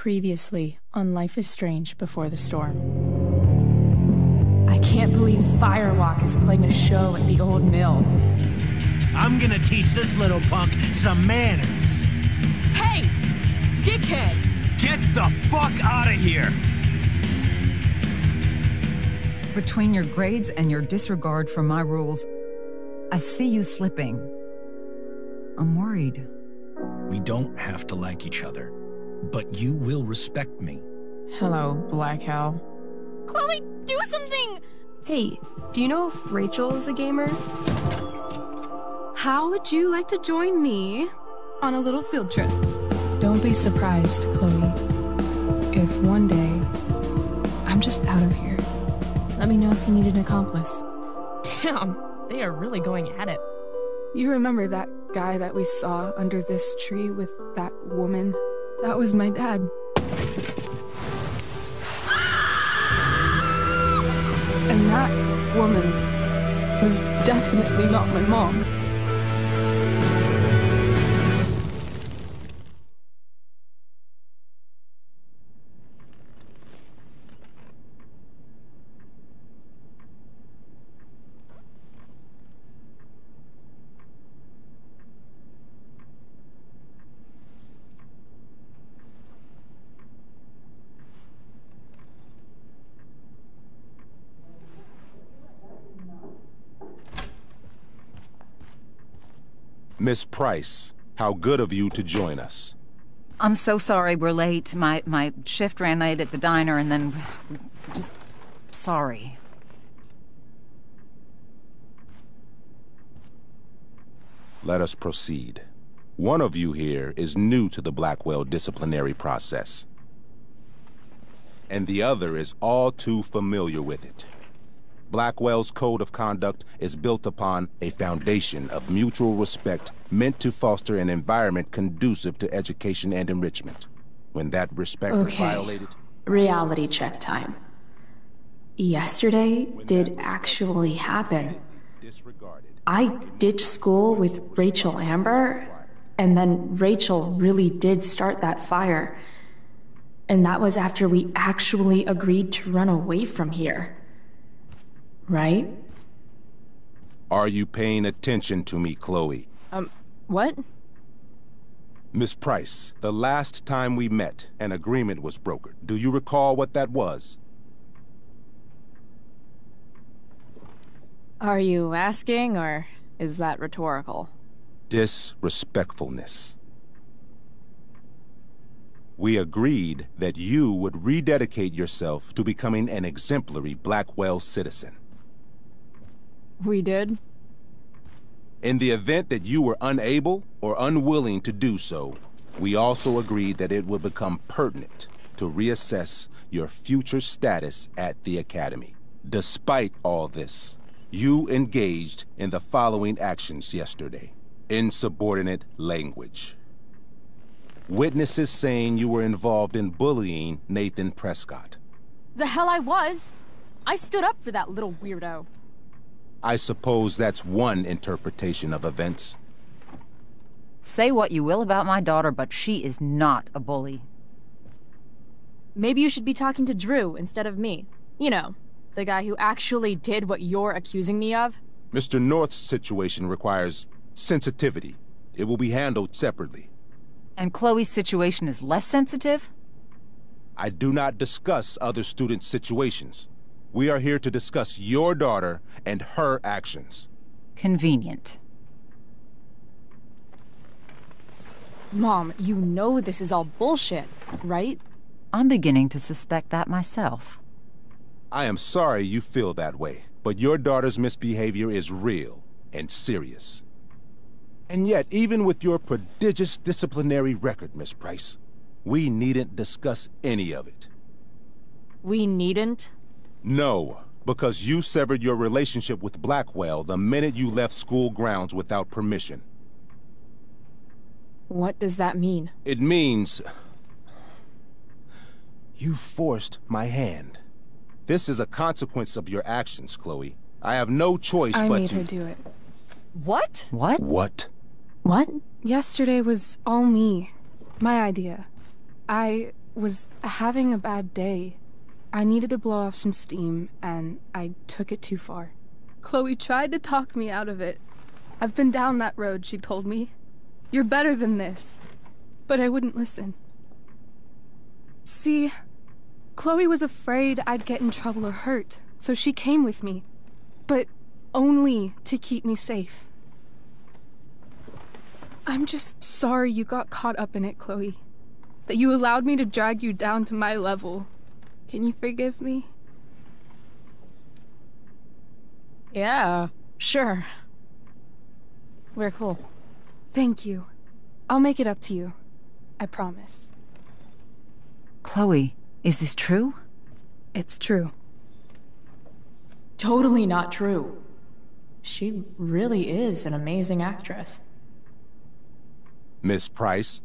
Previously on Life is Strange Before the Storm. I can't believe Firewalk is playing a show at the old mill. I'm gonna teach this little punk some manners. Hey! Dickhead! Get the fuck out of here! Between your grades and your disregard for my rules, I see you slipping. I'm worried. We don't have to like each other, but you will respect me. Hello, Black Hell. Chloe, do something! Hey, do you know if Rachel is a gamer? How would you like to join me on a little field trip? Don't be surprised, Chloe, if one day I'm just out of here. Let me know if you need an accomplice. Damn, they are really going at it. You remember that guy that we saw under this tree with that woman? That was my dad. And that woman was definitely not my mom. Miss Price, how good of you to join us. I'm so sorry we're late. My shift ran late at the diner and then... just... sorry. Let us proceed. One of you here is new to the Blackwell disciplinary process, and the other is all too familiar with it. Blackwell's code of conduct is built upon a foundation of mutual respect meant to foster an environment conducive to education and enrichment. When that respect is violated... Reality check time. Yesterday did actually happen. I ditched school with Rachel Amber, and then Rachel really did start that fire. And that was after we actually agreed to run away from here. Right? Are you paying attention to me, Chloe? What? Miss Price, the last time we met, an agreement was brokered. Do you recall what that was? Are you asking, or is that rhetorical? Disrespectfulness. We agreed that you would rededicate yourself to becoming an exemplary Blackwell citizen. We did? In the event that you were unable or unwilling to do so, we also agreed that it would become pertinent to reassess your future status at the Academy. Despite all this, you engaged in the following actions yesterday. Insubordinate language. Witnesses saying you were involved in bullying Nathan Prescott. The hell I was! I stood up for that little weirdo. I suppose that's one interpretation of events. Say what you will about my daughter, but she is not a bully. Maybe you should be talking to Drew instead of me. You know, the guy who actually did what you're accusing me of. Mr. North's situation requires sensitivity. It will be handled separately. And Chloe's situation is less sensitive? I do not discuss other students' situations. We are here to discuss your daughter and her actions. Convenient. Mom, you know this is all bullshit, right? I'm beginning to suspect that myself. I am sorry you feel that way, but your daughter's misbehavior is real and serious. And yet, even with your prodigious disciplinary record, Miss Price, we needn't discuss any of it. We needn't? No, because you severed your relationship with Blackwell the minute you left school grounds without permission. What does that mean? It means... you forced my hand. This is a consequence of your actions, Chloe. I have no choice but to... I made her do it. What? What? What? Yesterday was all me. My idea. I was having a bad day. I needed to blow off some steam, and I took it too far. Chloe tried to talk me out of it. I've been down that road, she told me. You're better than this. But I wouldn't listen. See, Chloe was afraid I'd get in trouble or hurt, so she came with me. But only to keep me safe. I'm just sorry you got caught up in it, Chloe. That you allowed me to drag you down to my level. Can you forgive me? Yeah, sure. We're cool. Thank you. I'll make it up to you. I promise. Chloe, is this true? It's true. Totally not true. She really is an amazing actress. Miss Price?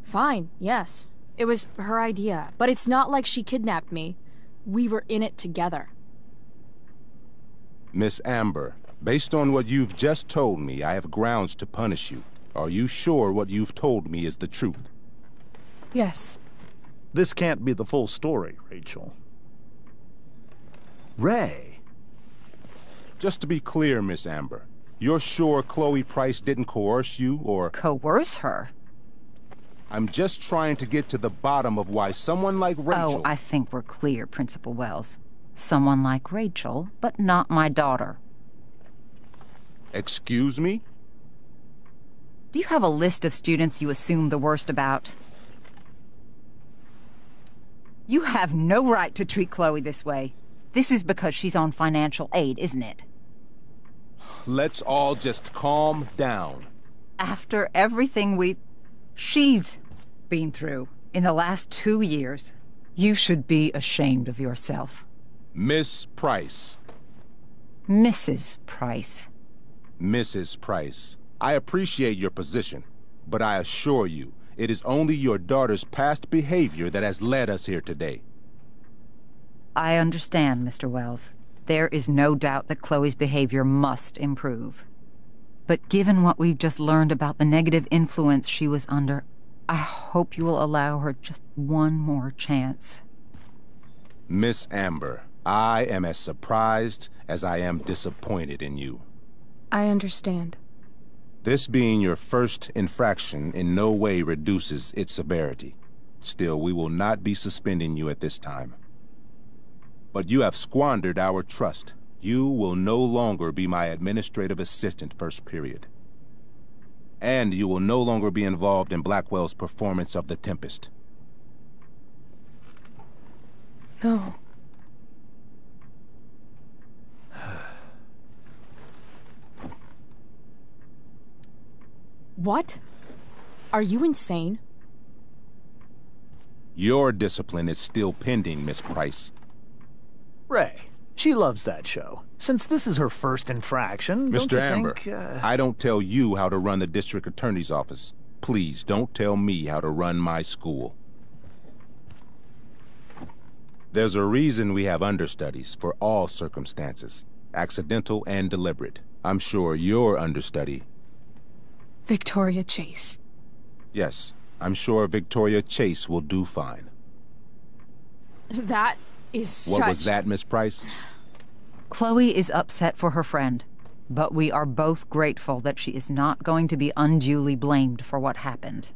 Fine, yes. It was her idea, but it's not like she kidnapped me. We were in it together. Miss Amber, based on what you've just told me, I have grounds to punish you. Are you sure what you've told me is the truth? Yes. This can't be the full story, Rachel. Ray. Just to be clear, Miss Amber, you're sure Chloe Price didn't coerce you, or... Coerce her? I'm just trying to get to the bottom of why someone like Rachel... Oh, I think we're clear, Principal Wells. Someone like Rachel, but not my daughter. Excuse me? Do you have a list of students you assume the worst about? You have no right to treat Chloe this way. This is because she's on financial aid, isn't it? Let's all just calm down. After everything she's been through in the last 2 years, you should be ashamed of yourself. Miss Price. Mrs. Price. Mrs. Price, I appreciate your position, but I assure you, it is only your daughter's past behavior that has led us here today. I understand, Mr. Wells. There is no doubt that Chloe's behavior must improve. But given what we've just learned about the negative influence she was under, I hope you will allow her just one more chance. Miss Amber, I am as surprised as I am disappointed in you. I understand. This being your first infraction in no way reduces its severity. Still, we will not be suspending you at this time. But you have squandered our trust. You will no longer be my administrative assistant first period. And you will no longer be involved in Blackwell's performance of The Tempest. No. What? Are you insane? Your discipline is still pending, Miss Price. Ray, she loves that show. Since this is her first infraction, don't you Mr. Amber, think, I don't tell you how to run the district attorney's office. Please don't tell me how to run my school. There's a reason we have understudies for all circumstances, accidental and deliberate. I'm sure your understudy... Victoria Chase. Yes, I'm sure Victoria Chase will do fine. That is such... What was that, Miss Price? Chloe is upset for her friend, but we are both grateful that she is not going to be unduly blamed for what happened.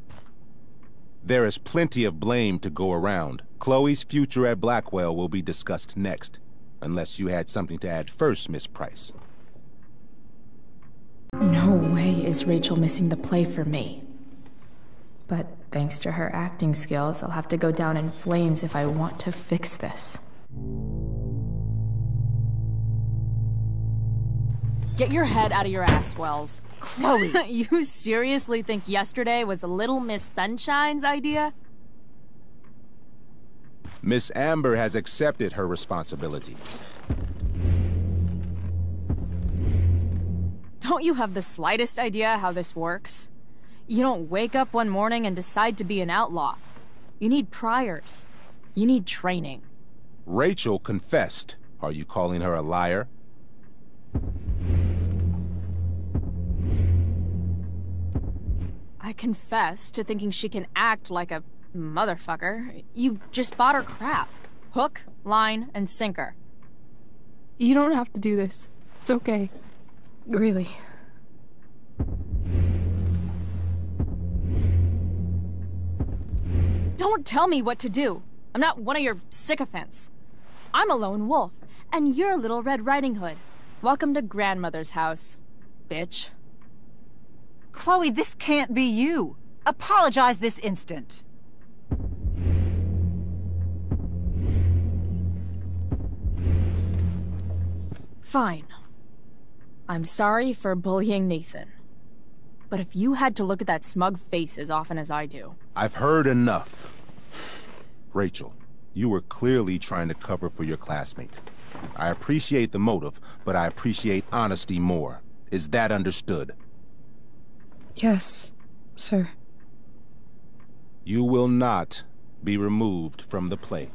There is plenty of blame to go around. Chloe's future at Blackwell will be discussed next. Unless you had something to add first, Miss Price. No way is Rachel missing the play for me. But thanks to her acting skills, I'll have to go down in flames if I want to fix this. Get your head out of your ass, Wells. Chloe! You seriously think yesterday was Little Miss Sunshine's idea? Miss Amber has accepted her responsibility. Don't you have the slightest idea how this works? You don't wake up one morning and decide to be an outlaw. You need priors. You need training. Rachel confessed. Are you calling her a liar? I confess to thinking she can act like a motherfucker. You just bought her crap. Hook, line, and sinker. You don't have to do this. It's okay. Really. Don't tell me what to do. I'm not one of your sycophants. I'm a lone wolf, and you're Little Red Riding Hood. Welcome to grandmother's house, bitch. Chloe, this can't be you. Apologize this instant. Fine. I'm sorry for bullying Nathan. But if you had to look at that smug face as often as I do... I've heard enough. Rachel, you were clearly trying to cover for your classmate. I appreciate the motive, but I appreciate honesty more. Is that understood? Yes, sir. You will not be removed from the play.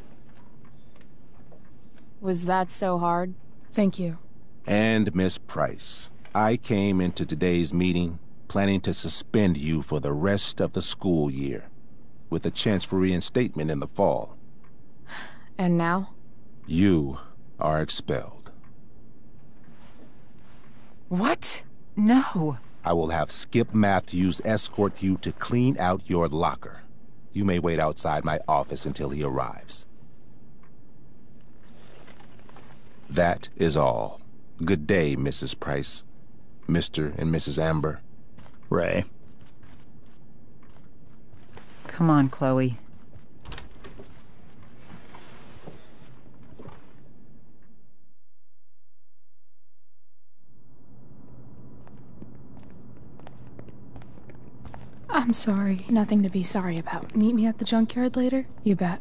Was that so hard? Thank you. And Miss Price, I came into today's meeting planning to suspend you for the rest of the school year, with a chance for reinstatement in the fall. And now? You are expelled. What? No. I will have Skip Matthews escort you to clean out your locker. You may wait outside my office until he arrives. That is all. Good day, Mrs. Price. Mr. and Mrs. Amber. Ray. Come on, Chloe. I'm sorry. Nothing to be sorry about. Meet me at the junkyard later? You bet.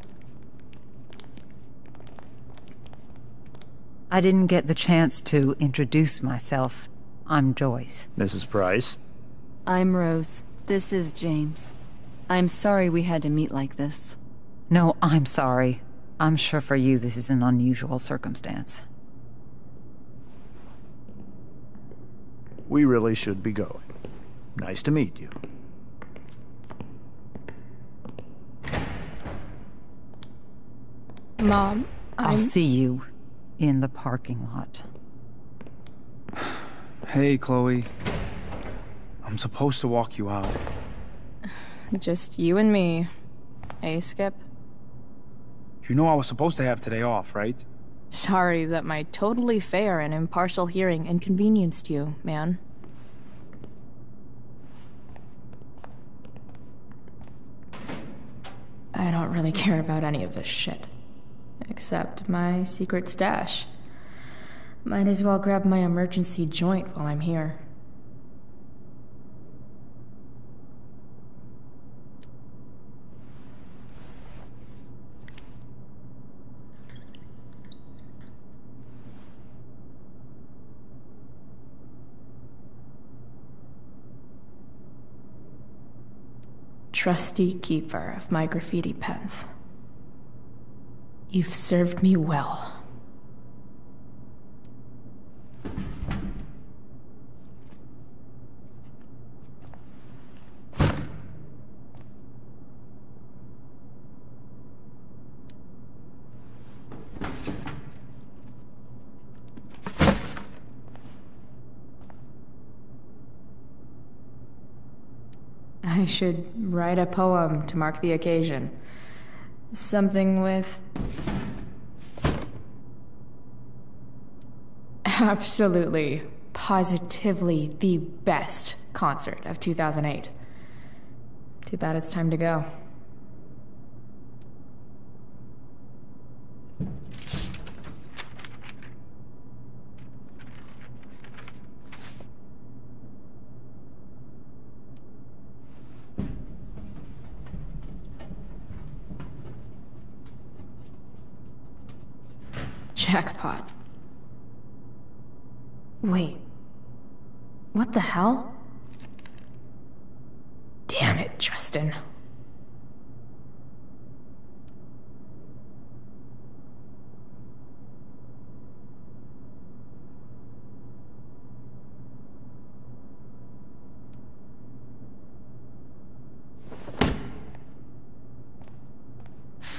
I didn't get the chance to introduce myself. I'm Joyce. Mrs. Price. I'm Rose. This is James. I'm sorry we had to meet like this. No, I'm sorry. I'm sure for you this is an unusual circumstance. We really should be going. Nice to meet you. Mom, I'll see you in the parking lot. Hey, Chloe. I'm supposed to walk you out. Just you and me. Hey, Skip? You know I was supposed to have today off, right? Sorry that my totally fair and impartial hearing inconvenienced you, man. I don't really care about any of this shit. Except my secret stash. Might as well grab my emergency joint while I'm here. Trusty keeper of my graffiti pens. You've served me well. I should write a poem to mark the occasion. Something with... absolutely, positively the best concert of 2008. Too bad it's time to go. Jackpot. Wait. What the hell? Damn it, Justin.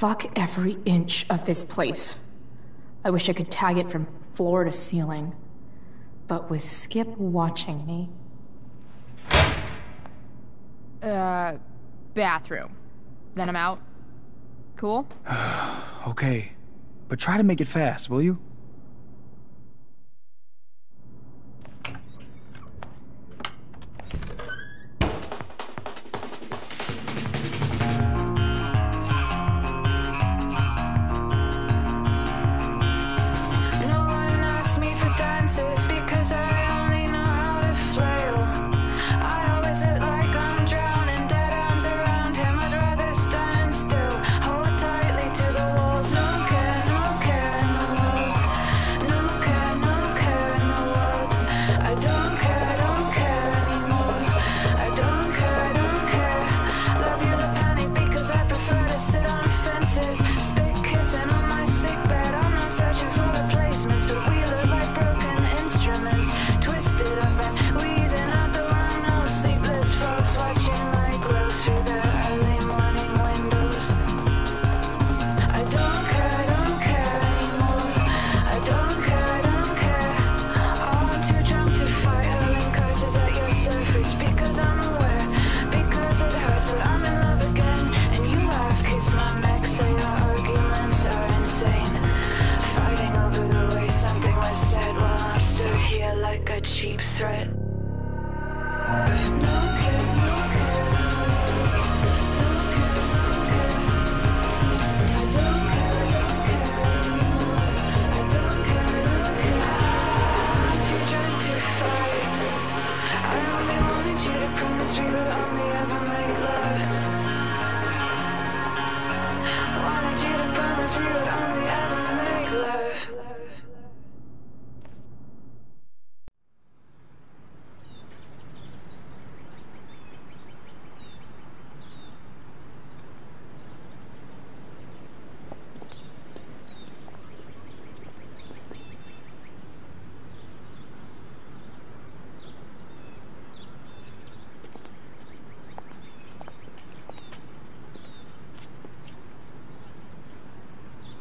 Fuck every inch of this place. I wish I could tag it from floor to ceiling. But with Skip watching me... Bathroom. Then I'm out. Cool? Okay. But try to make it fast, will you?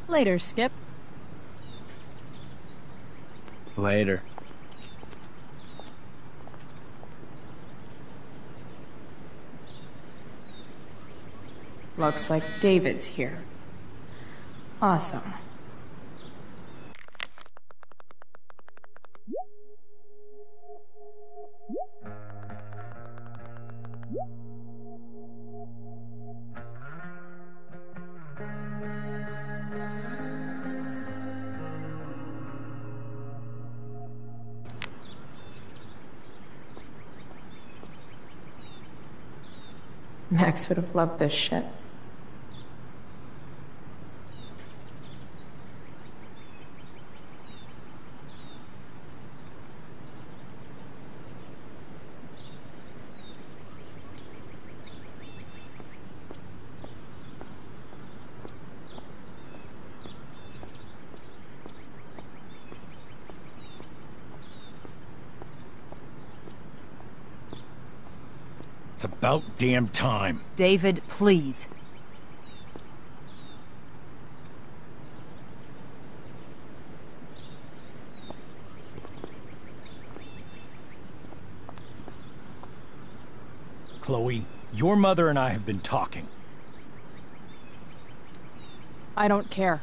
Later, Skip. Later. Looks like David's here. Awesome. Max would have loved this shit. It's about damn time. David, please. Chloe, your mother and I have been talking. I don't care.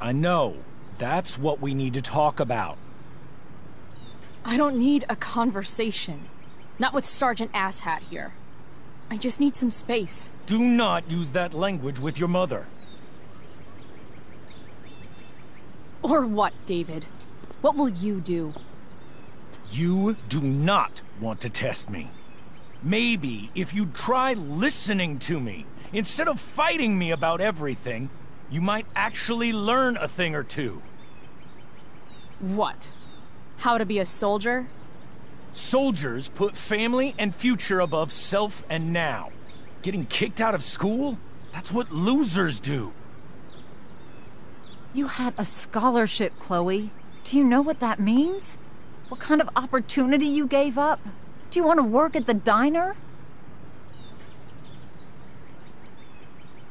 I know. That's what we need to talk about. I don't need a conversation. Not with Sergeant Asshat here. I just need some space. Do not use that language with your mother. Or what, David? What will you do? You do not want to test me. Maybe if you'd try listening to me, instead of fighting me about everything, you might actually learn a thing or two. What? How to be a soldier? Soldiers put family and future above self and now. Getting kicked out of school? That's what losers do. You had a scholarship, Chloe. Do you know what that means? What kind of opportunity you gave up? Do you want to work at the diner?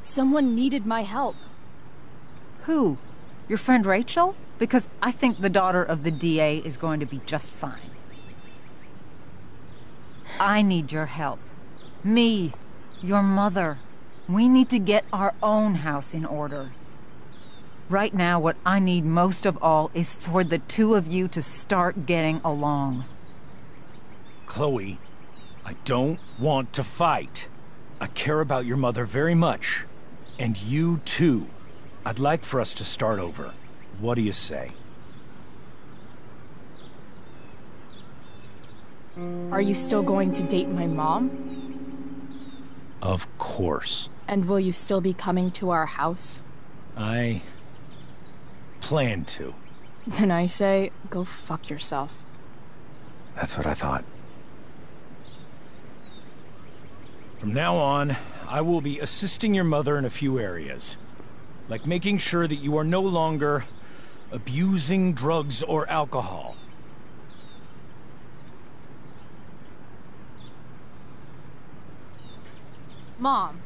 Someone needed my help. Who? Your friend Rachel? Because I think the daughter of the DA is going to be just fine. I need your help. Me, your mother. We need to get our own house in order. Right now, what I need most of all is for the two of you to start getting along. Chloe, I don't want to fight. I care about your mother very much. And you too. I'd like for us to start over. What do you say? Are you still going to date my mom? Of course. And will you still be coming to our house? I plan to. Then I say, go fuck yourself. That's what I thought. From now on, I will be assisting your mother in a few areas. Like making sure that you are no longer abusing drugs or alcohol. Mom.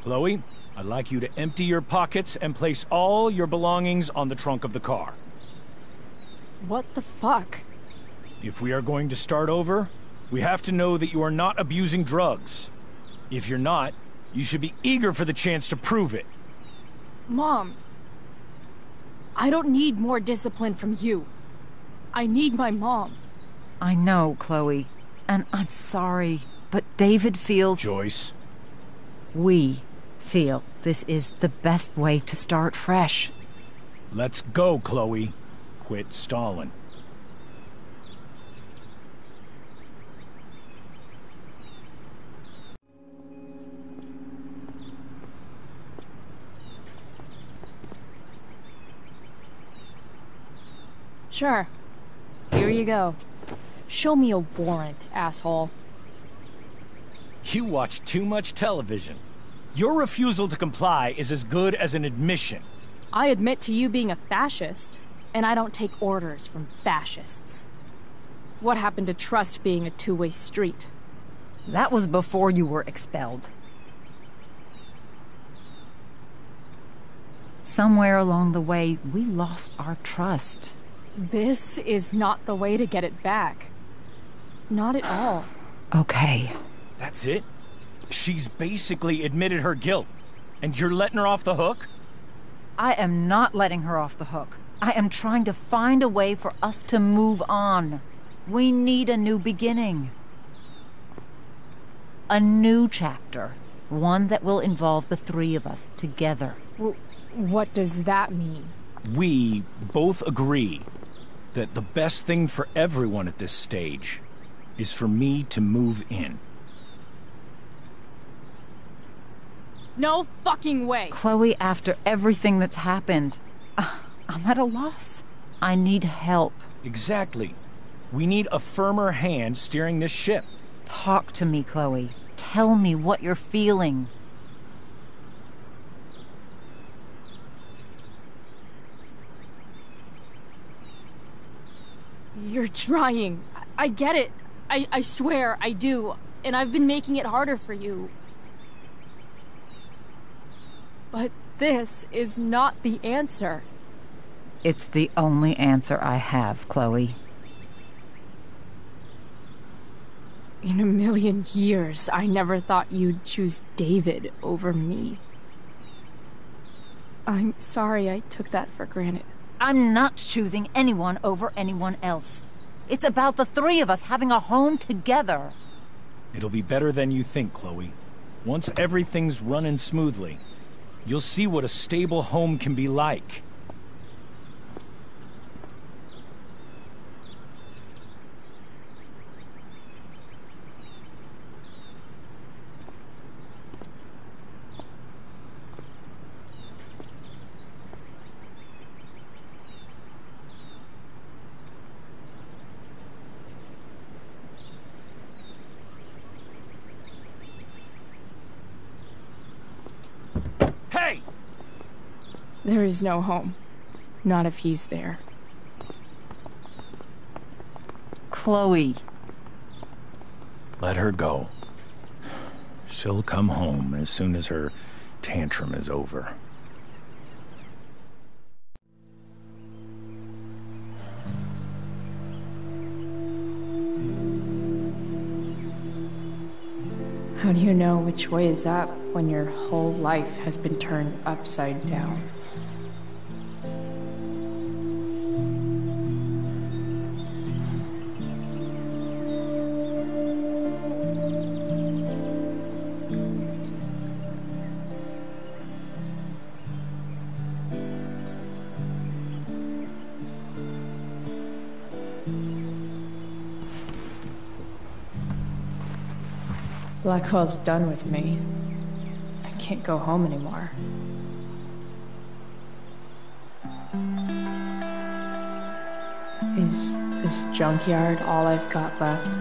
Chloe, I'd like you to empty your pockets and place all your belongings on the trunk of the car. What the fuck? If we are going to start over, we have to know that you are not abusing drugs. If you're not, you should be eager for the chance to prove it. Mom. I don't need more discipline from you. I need my mom. I know, Chloe, and I'm sorry, but David feels... Joyce. We feel this is the best way to start fresh. Let's go, Chloe. Quit stalling. Sure. Here you go. Show me a warrant, asshole. You watch too much television. Your refusal to comply is as good as an admission. I admit to you being a fascist, and I don't take orders from fascists. What happened to trust being a two-way street? That was before you were expelled. Somewhere along the way, we lost our trust. This is not the way to get it back. Not at all. Okay. That's it? She's basically admitted her guilt, and you're letting her off the hook? I am not letting her off the hook. I am trying to find a way for us to move on. We need a new beginning. A new chapter. One that will involve the three of us together. What does that mean? We both agree that the best thing for everyone at this stage is for me to move in. No fucking way! Chloe, after everything that's happened, I'm at a loss. I need help. Exactly. We need a firmer hand steering this ship. Talk to me, Chloe. Tell me what you're feeling. You're trying. I get it. I swear, I do. And I've been making it harder for you. But this is not the answer. It's the only answer I have, Chloe. In a million years, I never thought you'd choose David over me. I'm sorry I took that for granted. I'm not choosing anyone over anyone else. It's about the three of us having a home together. It'll be better than you think, Chloe. Once everything's running smoothly, you'll see what a stable home can be like. There is no home. Not if he's there. Chloe. Let her go. She'll come home as soon as her tantrum is over. How do you know which way is up when your whole life has been turned upside down? Blackwell's done with me. I can't go home anymore. Is this junkyard all I've got left?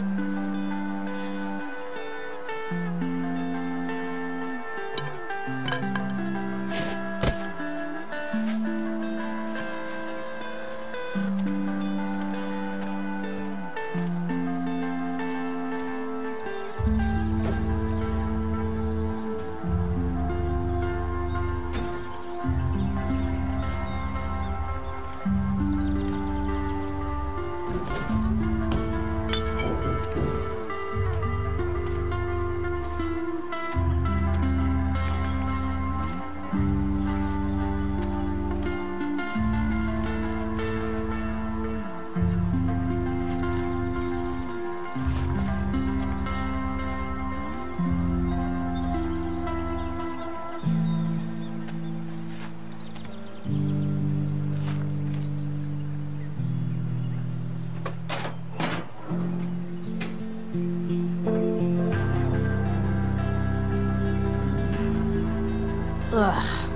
Ugh.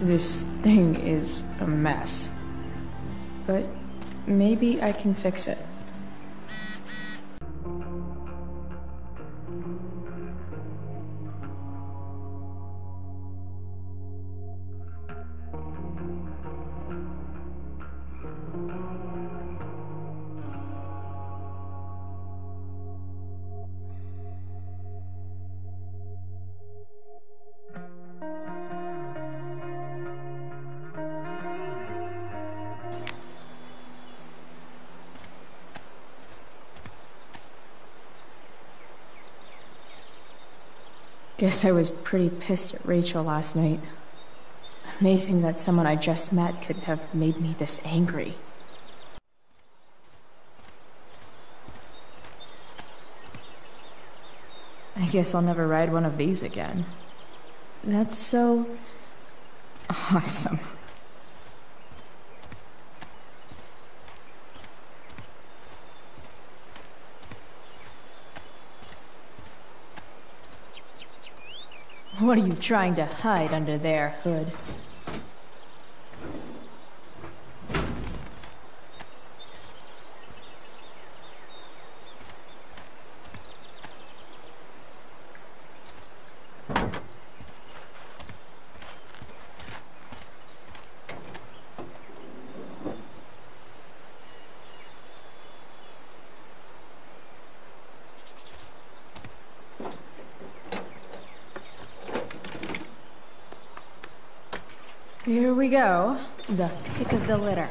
This thing is a mess, but maybe I can fix it. Guess I was pretty pissed at Rachel last night. Amazing that someone I just met could have made me this angry. I guess I'll never ride one of these again. That's so awesome. What are you trying to hide under there, Hood? Here we go. The pick of the litter.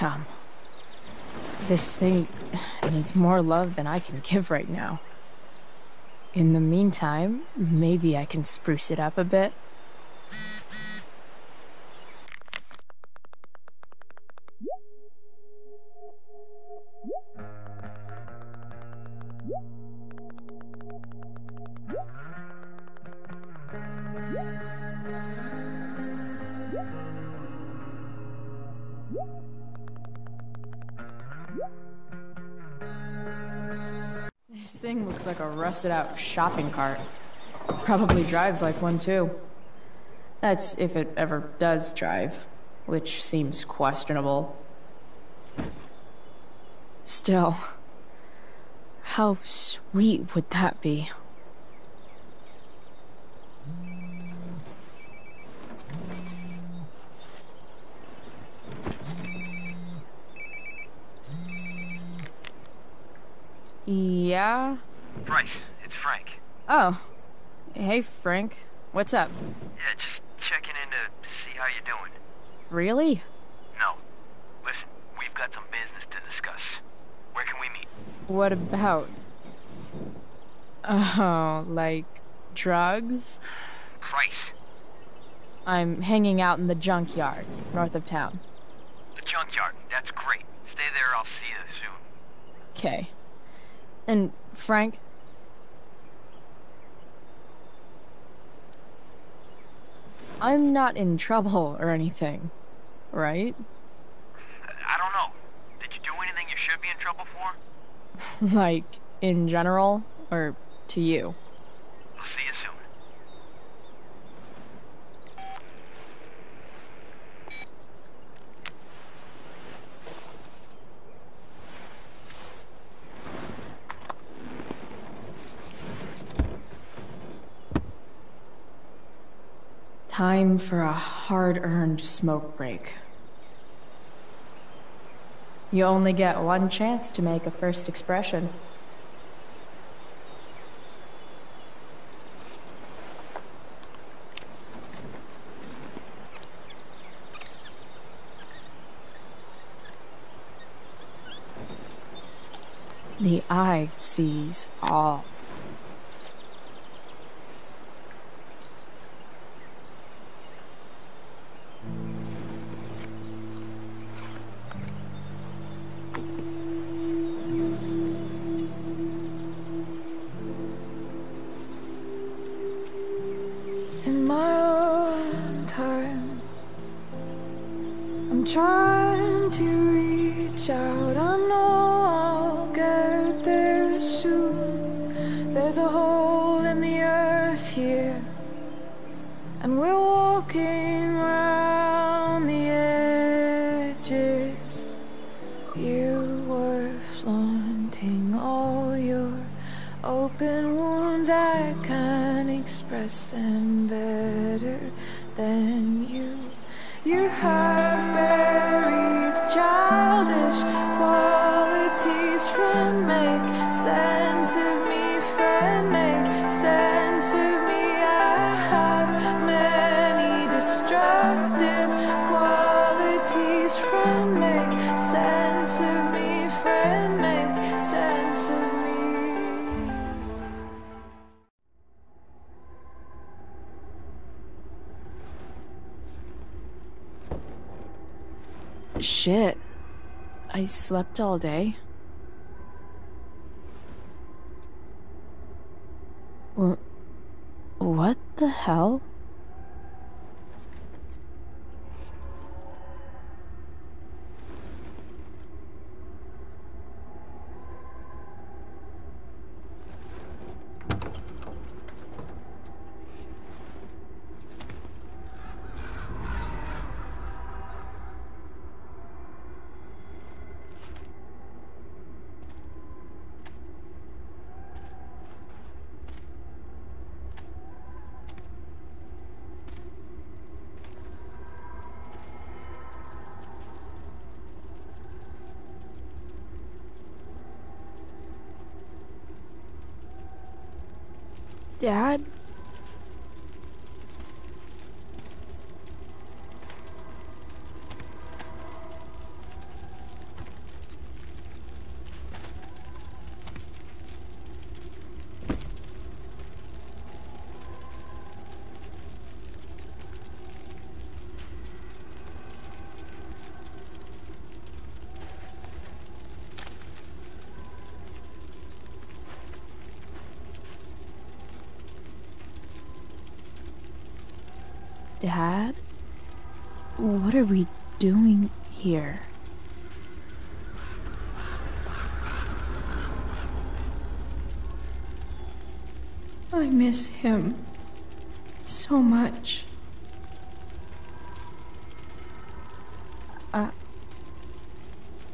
Damn. This thing needs more love than I can give right now. In the meantime, maybe I can spruce it up a bit. This thing looks like a rusted out shopping cart. Probably drives like one too. That's if it ever does drive, which seems questionable. Still, how sweet would that be? Yeah? Bryce, it's Frank. Oh. Hey, Frank. What's up? Yeah, just checking in to see how you're doing. Really? No. Listen, we've got some business to discuss. Where can we meet? What about? Oh, like drugs? Bryce. I'm hanging out in the junkyard, north of town. The junkyard, that's great. Stay there, I'll see you soon. Okay. And, Frank? I'm not in trouble or anything, right? I don't know. Did you do anything you should be in trouble for? Like, in general, or to you? I'll see you soon. Time for a hard-earned smoke break. You only get one chance to make a first expression. The eye sees all. In my own time, I'm trying to reach out. I know I'll get there soon. There's a hole in the earth here, and we're walking around the edges. You were flaunting all your open wounds. I can't express them better than you. You have buried childish qualities. Friend, make sense of me. Friend, make sense of me. I have many destructive qualities. Friend, make sense of me. Friend, make sense of me. Shit. I slept all day. What the hell? Dad? Dad? What are we doing here? I miss him so much.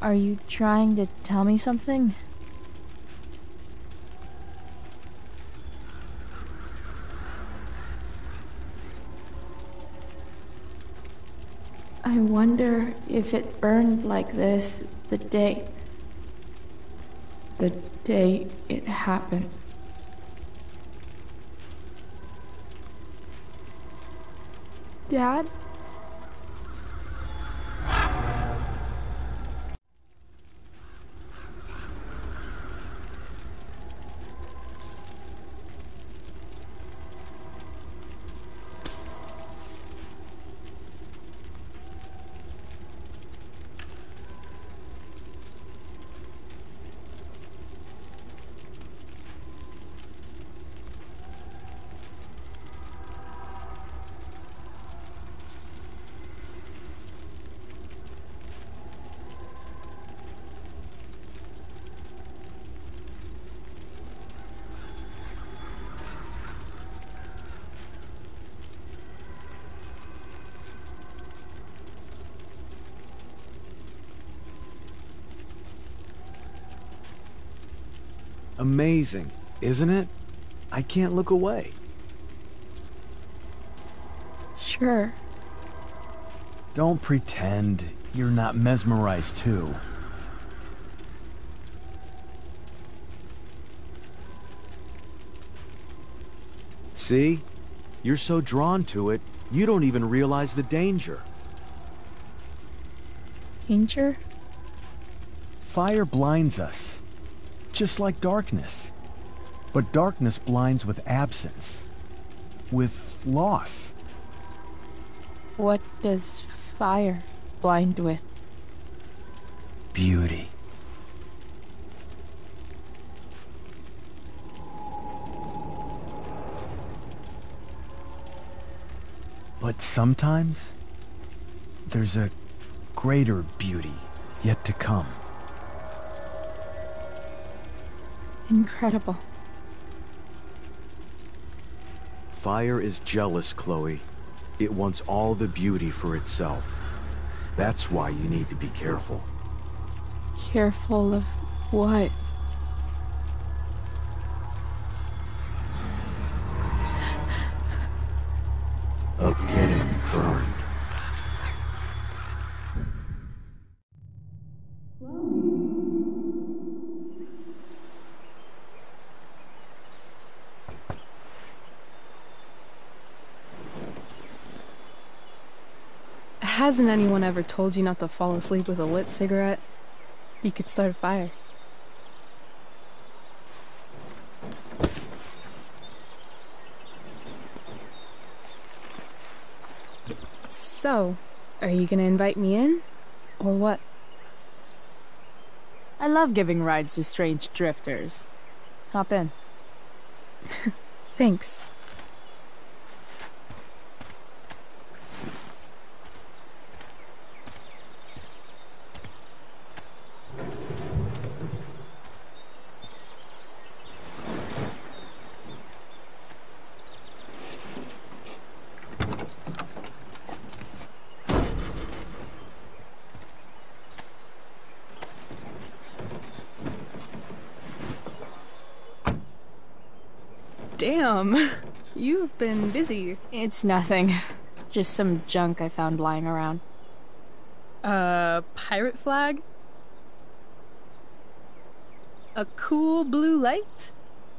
Are you trying to tell me something? I wonder if it burned like this the day it happened. Dad? Amazing, isn't it? I can't look away. Sure. Don't pretend you're not mesmerized too. See? You're so drawn to it, you don't even realize the danger. Danger? Fire blinds us. Just like darkness. But darkness blinds with absence. With loss. What does fire blind with? Beauty. But sometimes, there's a greater beauty yet to come. Incredible. Fire is jealous, Chloe. It wants all the beauty for itself. That's why you need to be careful. Careful of what? Of getting burned. Hasn't anyone ever told you not to fall asleep with a lit cigarette? You could start a fire. So, are you gonna invite me in? Or what? I love giving rides to strange drifters. Hop in. Thanks. Damn, you've been busy. It's nothing. Just some junk I found lying around. Pirate flag? A cool blue light?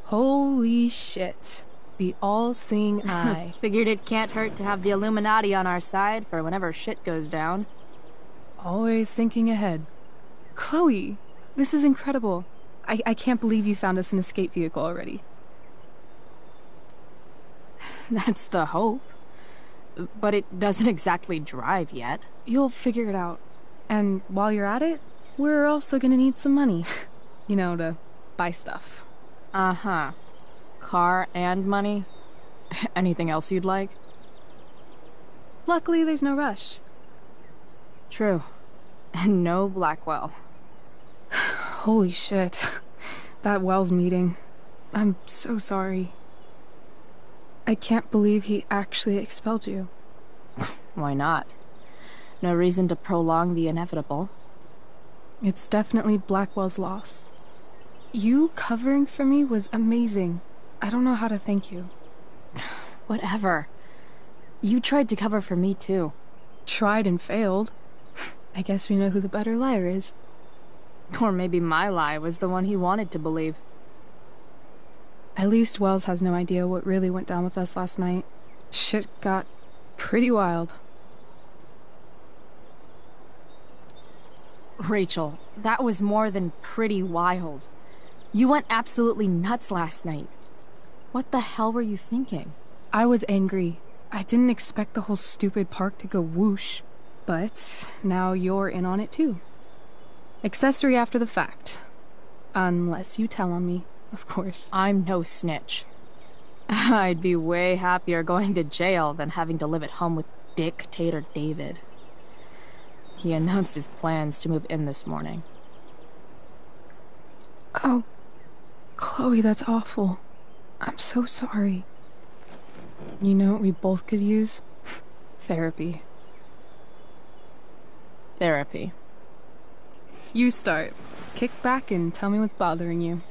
Holy shit. The all-seeing eye. Figured it can't hurt to have the Illuminati on our side for whenever shit goes down. Always thinking ahead. Chloe, this is incredible. I can't believe you found us an escape vehicle already. That's the hope. But it doesn't exactly drive yet. You'll figure it out. And while you're at it, we're also gonna need some money. You know, to buy stuff. Uh-huh. Car and money? Anything else you'd like? Luckily, there's no rush. True. And no Blackwell. Holy shit. That Wells meeting. I'm so sorry. I can't believe he actually expelled you. Why not? No reason to prolong the inevitable. It's definitely Blackwell's loss. You covering for me was amazing. I don't know how to thank you. Whatever. You tried to cover for me too. Tried and failed. I guess we know who the better liar is. Or maybe my lie was the one he wanted to believe. At least Wells has no idea what really went down with us last night. Shit got pretty wild. Rachel, that was more than pretty wild. You went absolutely nuts last night. What the hell were you thinking? I was angry. I didn't expect the whole stupid park to go whoosh. But now you're in on it too. Accessory after the fact. Unless you tell on me, of course. I'm no snitch. I'd be way happier going to jail than having to live at home with Dictator David. He announced his plans to move in this morning. Oh, Chloe, that's awful. I'm so sorry. You know what we both could use? Therapy. Therapy. You start. Kick back and tell me what's bothering you.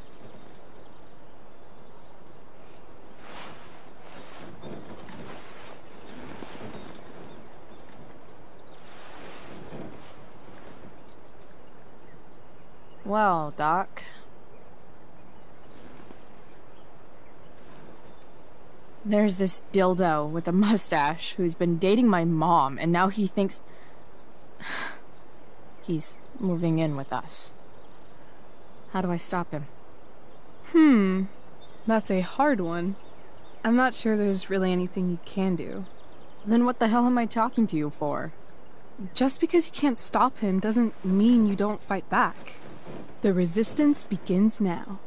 Well, Doc. There's this dildo with a mustache who's been dating my mom, and now he thinks he's moving in with us. How do I stop him? That's a hard one. I'm not sure there's really anything you can do. Then what the hell am I talking to you for? Just because you can't stop him doesn't mean you don't fight back. The resistance begins now.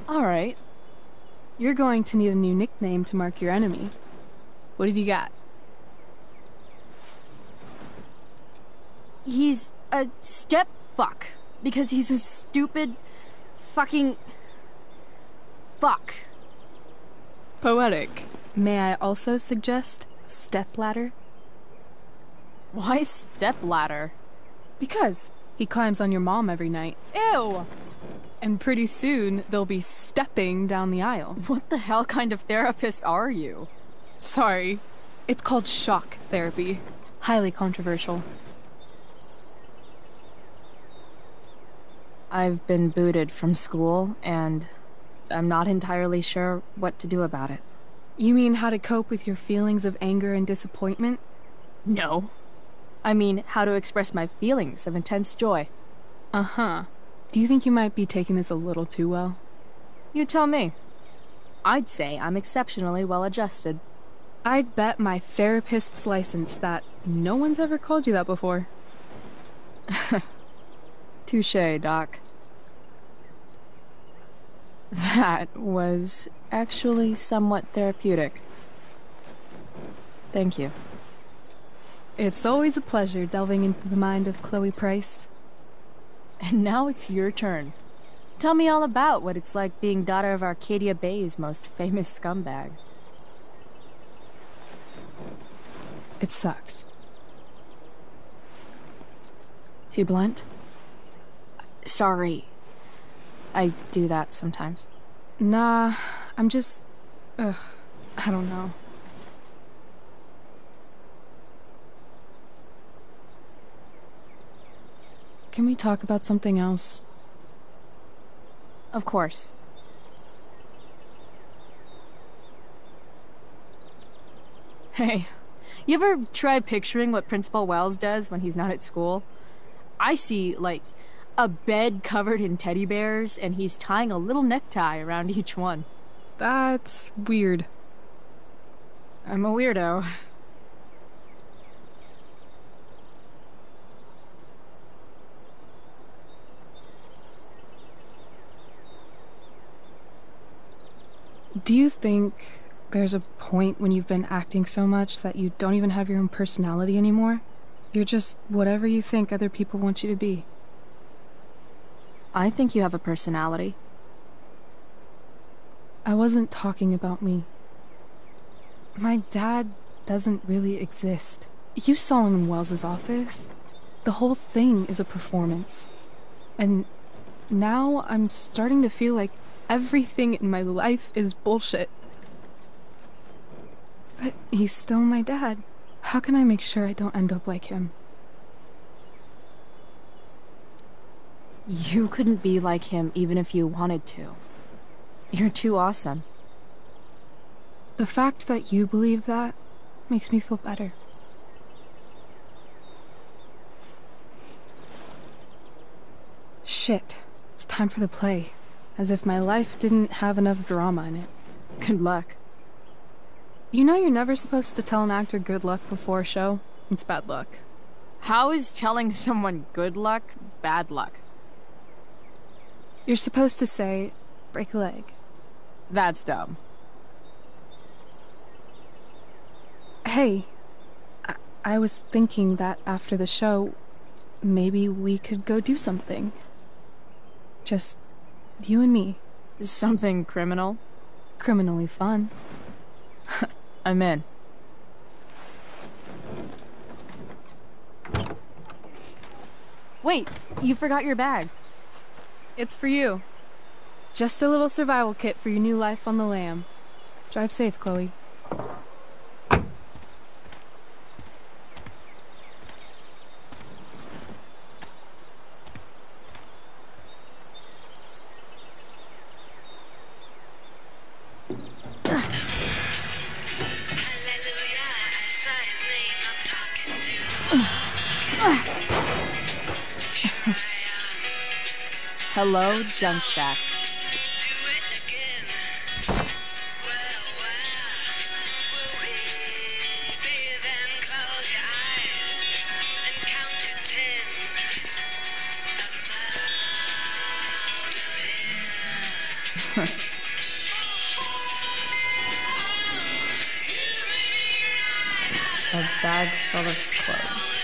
Alright. You're going to need a new nickname to mark your enemy. What have you got? He's a step fuck. Because he's a stupid fucking fuck. Poetic. May I also suggest stepladder? Why stepladder? Because he climbs on your mom every night. Ew! And pretty soon, they'll be stepping down the aisle. What the hell kind of therapist are you? Sorry. It's called shock therapy. Highly controversial. I've been booted from school, and I'm not entirely sure what to do about it. You mean how to cope with your feelings of anger and disappointment? No. I mean, how to express my feelings of intense joy. Uh-huh. Do you think you might be taking this a little too well? You tell me. I'd say I'm exceptionally well adjusted. I'd bet my therapist's license that no one's ever called you that before. Touché, Doc. That was actually somewhat therapeutic. Thank you. It's always a pleasure delving into the mind of Chloe Price. And now it's your turn. Tell me all about what it's like being daughter of Arcadia Bay's most famous scumbag. It sucks. Too blunt? Sorry. I do that sometimes. Nah, I'm just... I don't know. Can we talk about something else? Of course. Hey, you ever try picturing what Principal Wells does when he's not at school? I see, like, a bed covered in teddy bears, and he's tying a little necktie around each one. That's weird. I'm a weirdo. Do you think there's a point when you've been acting so much that you don't even have your own personality anymore. You're just whatever you think other people want you to be. I think you have a personality. I wasn't talking about me. My dad doesn't really exist. You saw him in Wells's office. The whole thing is a performance. And now I'm starting to feel like everything in my life is bullshit. But he's still my dad. How can I make sure I don't end up like him? You couldn't be like him even if you wanted to. You're too awesome. The fact that you believe that makes me feel better. Shit. It's time for the play. As if my life didn't have enough drama in it. Good luck. You know you're never supposed to tell an actor good luck before a show? It's bad luck. How is telling someone good luck bad luck? You're supposed to say, break a leg. That's dumb. Hey, I was thinking that after the show, maybe we could go do something. Just you and me. Something criminal? Criminally fun. I'm in. Wait, you forgot your bag. It's for you. Just a little survival kit for your new life on the lam. Drive safe, Chloe. Hello, Junk Shack. A bag full of clothes.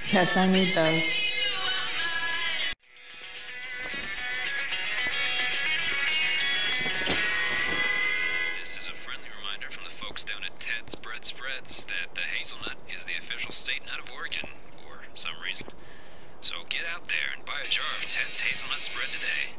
Guess I need those. This is a friendly reminder from the folks down at Ted's Bread Spreads that the hazelnut is the official state nut of Oregon, for some reason. So get out there and buy a jar of Ted's hazelnut spread today.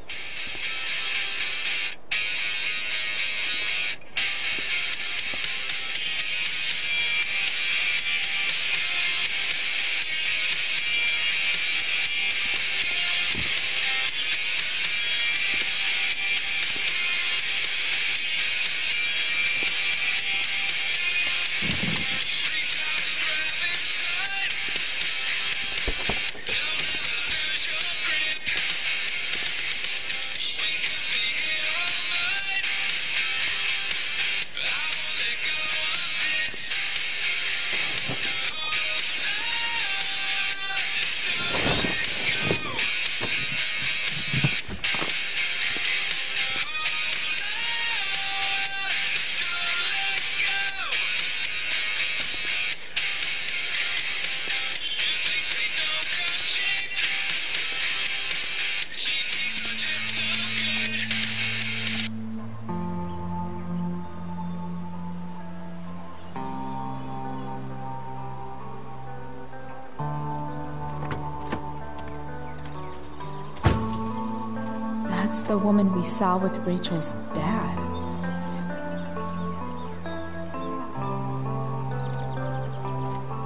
That's the woman we saw with Rachel's dad.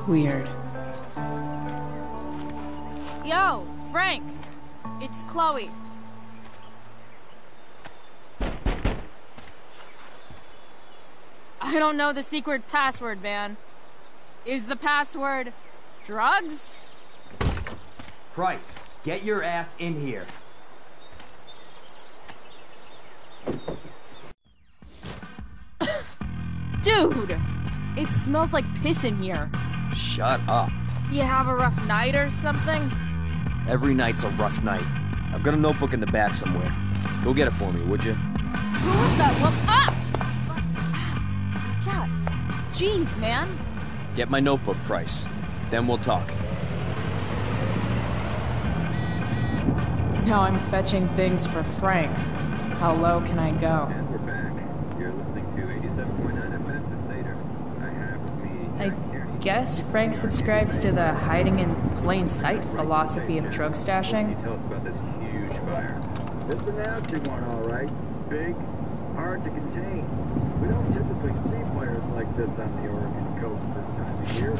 Weird. Yo, Frank! It's Chloe. I don't know the secret password, man. Is the password drugs? Price, get your ass in here. Dude! It smells like piss in here. Shut up. You have a rough night or something? Every night's a rough night. I've got a notebook in the back somewhere. Go get it for me, would you? Who was that? What? Ah! God. Jeez, man. Get my notebook, Price. Then we'll talk. Now I'm fetching things for Frank. How low can I go? And we're back. You're listening to 87.9 FM Theta. I have with me... I guess Frank subscribes to the hiding in plain sight philosophy of drug stashing. Tell us about this huge fire. It's a nasty one, all right. Big, hard to contain. We don't typically see fires like this on the Oregon coast this time of year.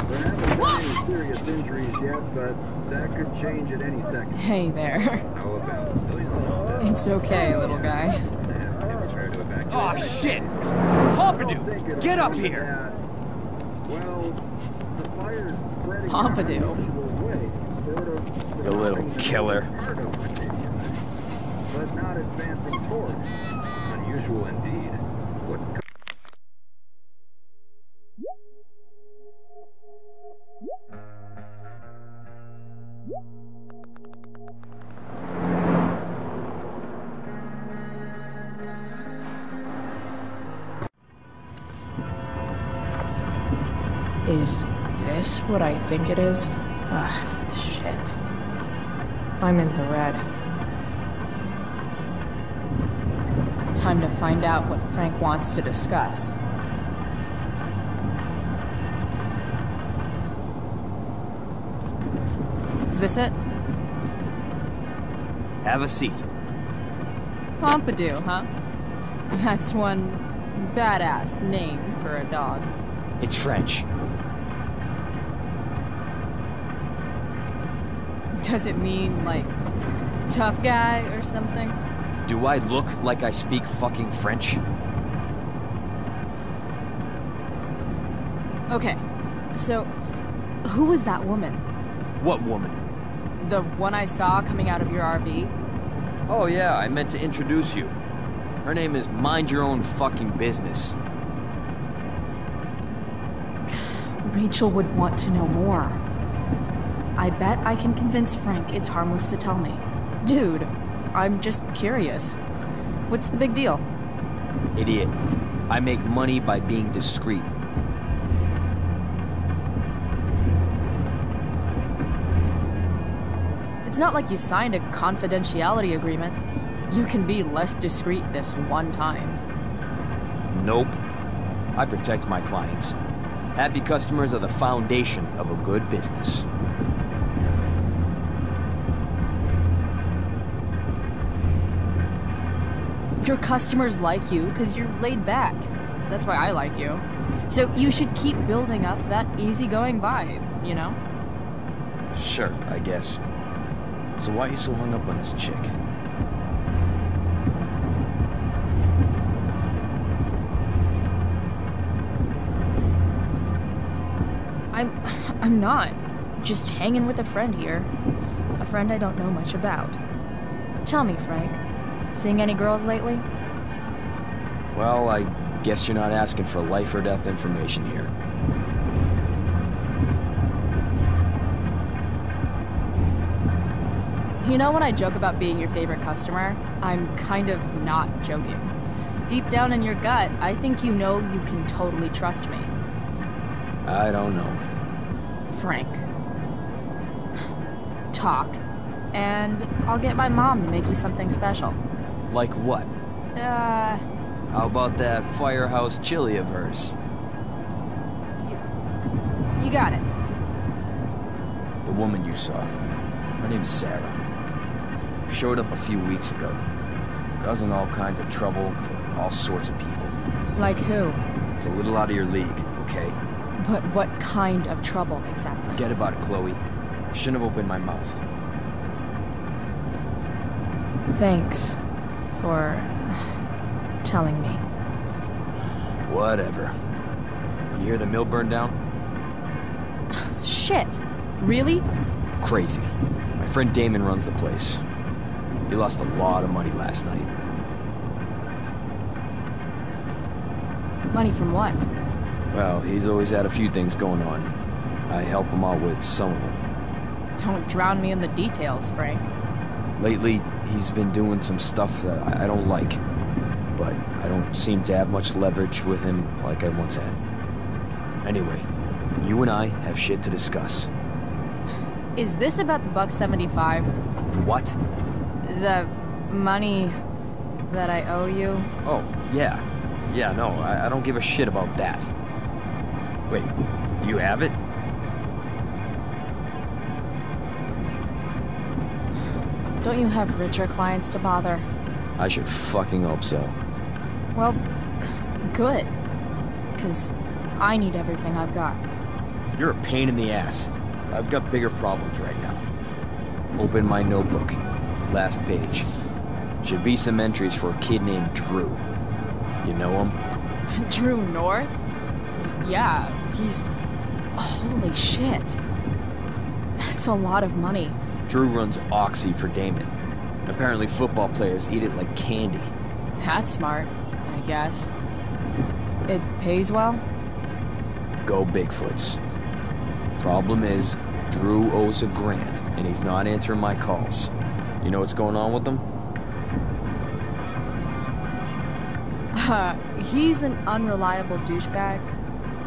There haven't been any serious injuries yet, but that could change at any second. Hey there. How about It's okay, little guy. Oh shit! Pompidou, get up here! Well, the fire's spreading Pompidou. You little killer. But not advancing towards. Unusual indeed. What? Is this what I think it is? Ah, shit. I'm in the red. Time to find out what Frank wants to discuss. Is this it? Have a seat. Pompidou, huh? That's one badass name for a dog. It's French. Does it mean, like, tough guy or something? Do I look like I speak fucking French? Okay, so, who was that woman? What woman? The one I saw coming out of your RV? Oh yeah, I meant to introduce you. Her name is Mind Your Own Fucking Business. Rachel would want to know more. I bet I can convince Frank it's harmless to tell me. Dude, I'm just curious. What's the big deal? Idiot. I make money by being discreet. It's not like you signed a confidentiality agreement. You can be less discreet this one time. Nope. I protect my clients. Happy customers are the foundation of a good business. Your customers like you because you're laid back. That's why I like you. So you should keep building up that easygoing vibe, you know? Sure, I guess. So why are you so hung up on this chick? I'm not. Just hanging with a friend here. A friend I don't know much about. Tell me, Frank. Seeing any girls lately? Well, I guess you're not asking for life or death information here. You know when I joke about being your favorite customer, I'm kind of not joking. Deep down in your gut, I think you know you can totally trust me. I don't know. Frank. Talk, and I'll get my mom to make you something special. Like what? How about that firehouse chili of hers? You got it. The woman you saw. Her name's Sarah. Showed up a few weeks ago. Causing all kinds of trouble for all sorts of people. Like who? It's a little out of your league, okay? But what kind of trouble, exactly? Forget about it, Chloe. Shouldn't have opened my mouth. Thanks for telling me. Whatever. You hear the mill burned down? Shit! Really? Crazy. My friend Damon runs the place. He lost a lot of money last night. Money from what? Well, he's always had a few things going on. I help him out with some of them. Don't drown me in the details, Frank. Lately, he's been doing some stuff that I don't like. But I don't seem to have much leverage with him like I once had. Anyway, you and I have shit to discuss. Is this about the $1.75? What? The money that I owe you? Oh, yeah. Yeah, no, I don't give a shit about that. Wait, you have it? Don't you have richer clients to bother? I should fucking hope so. Well, good. 'Cause I need everything I've got. You're a pain in the ass. I've got bigger problems right now. Open my notebook. Last page. Should be some entries for a kid named Drew. You know him? Drew North? Yeah, he's... Holy shit. That's a lot of money. Drew runs Oxy for Damon. Apparently football players eat it like candy. That's smart, I guess. It pays well? Go Bigfoots. Problem is, Drew owes a grant, and he's not answering my calls. You know what's going on with him? He's an unreliable douchebag.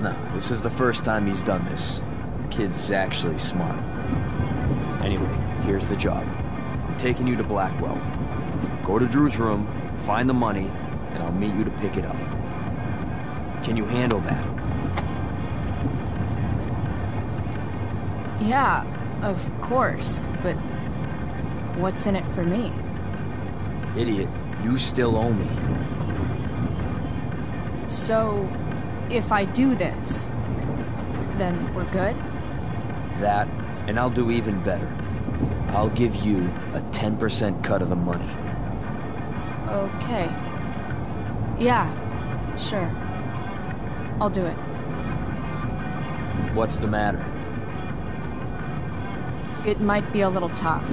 No, this is the first time he's done this. Kid's actually smart. Anyway, here's the job. I'm taking you to Blackwell. Go to Drew's room, find the money, and I'll meet you to pick it up. Can you handle that? Yeah, of course, but what's in it for me? Idiot, you still owe me. So, if I do this, then we're good? That, and I'll do even better. I'll give you a 10% cut of the money. Okay. Yeah, sure. I'll do it. What's the matter? It might be a little tough.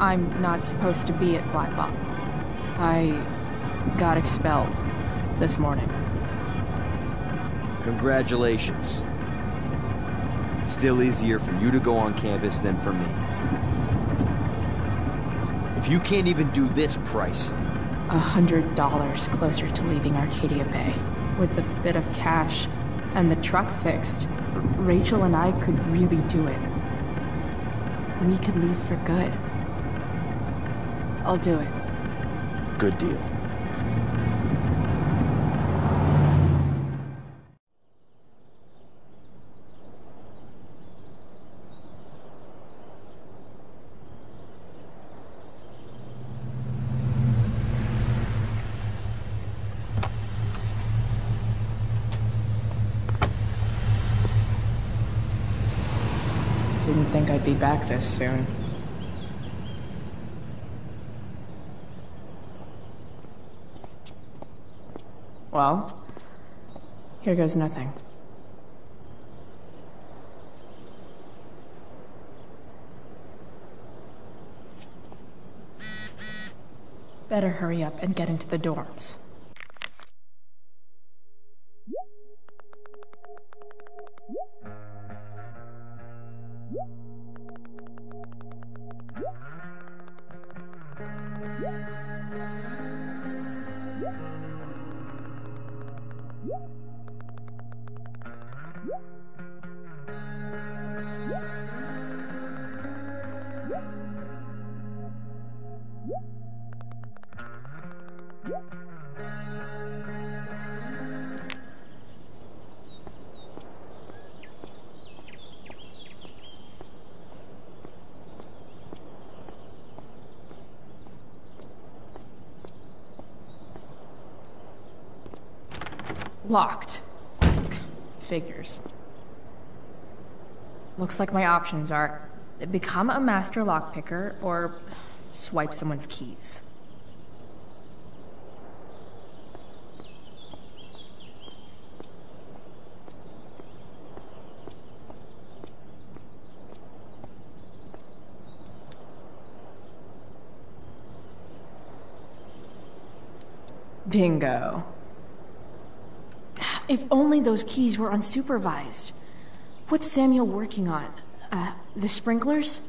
I'm not supposed to be at Blackwell. I got expelled this morning. Congratulations. Still easier for you to go on campus than for me. If you can't even do this price... $100 closer to leaving Arcadia Bay. With a bit of cash and the truck fixed, Rachel and I could really do it. We could leave for good. I'll do it. Good deal. Didn't think I'd be back this soon. Well, here goes nothing. Better hurry up and get into the dorms. Locked. Figures. Looks like my options are become a master lockpicker or swipe someone's keys. Bingo. If only those keys were unsupervised. What's Samuel working on? The sprinklers?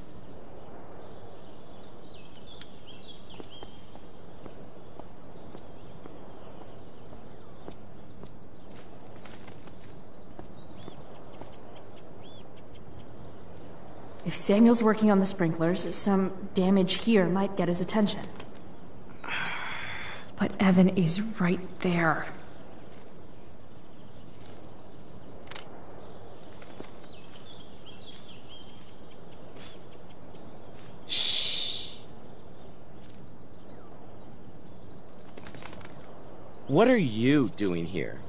If Samuel's working on the sprinklers, some damage here might get his attention. But Evan is right there. What are you doing here?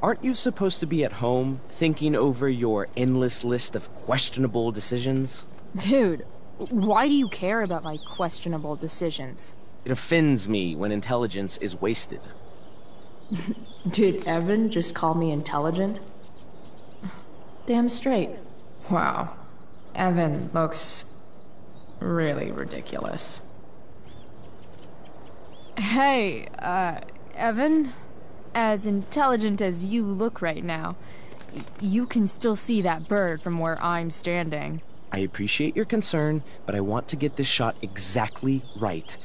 Aren't you supposed to be at home, thinking over your endless list of questionable decisions? Dude, why do you care about my questionable decisions? It offends me when intelligence is wasted. Did Evan just call me intelligent? Damn straight. Wow. Evan looks really ridiculous. Hey, Evan, as intelligent as you look right now, you can still see that bird from where I'm standing. I appreciate your concern, but I want to get this shot exactly right.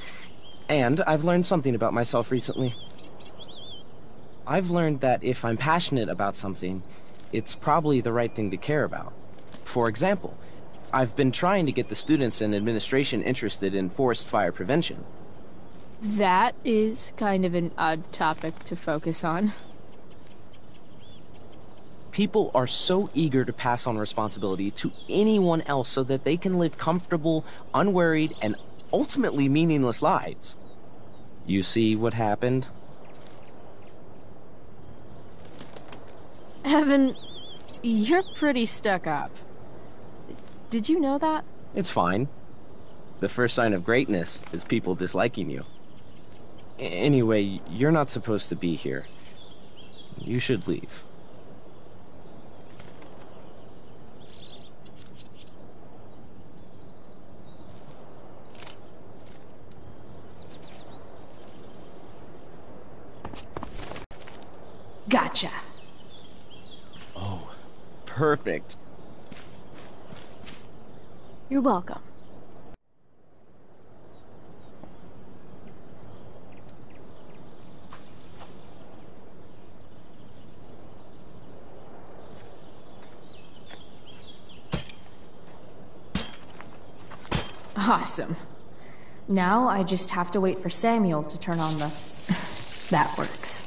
And I've learned something about myself recently. I've learned that if I'm passionate about something, it's probably the right thing to care about. For example, I've been trying to get the students and administration interested in forest fire prevention. That is kind of an odd topic to focus on. People are so eager to pass on responsibility to anyone else so that they can live comfortable, unworried, and ultimately meaningless lives. You see what happened? Evan, you're pretty stuck up. Did you know that? It's fine. The first sign of greatness is people disliking you. Anyway, you're not supposed to be here. You should leave. Gotcha. Oh, perfect. You're welcome. Awesome. Now I just have to wait for Samuel to turn on the... That works.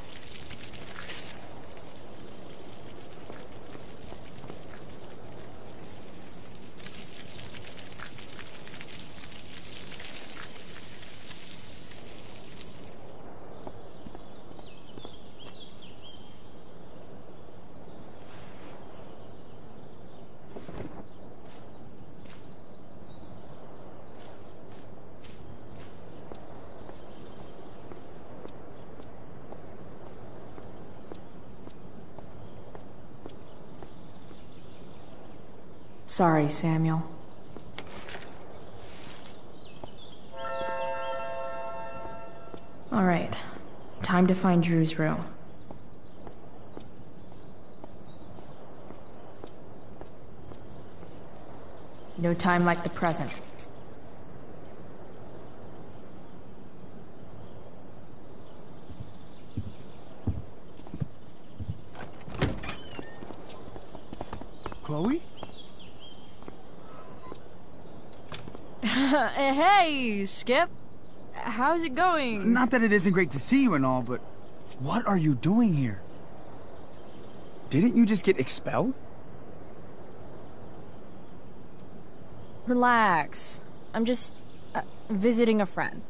Sorry, Samuel. All right, time to find Drew's room. No time like the present. Chloe? Hey, Skip. How's it going? Not that it isn't great to see you and all, but what are you doing here? Didn't you just get expelled? Relax. I'm just visiting a friend.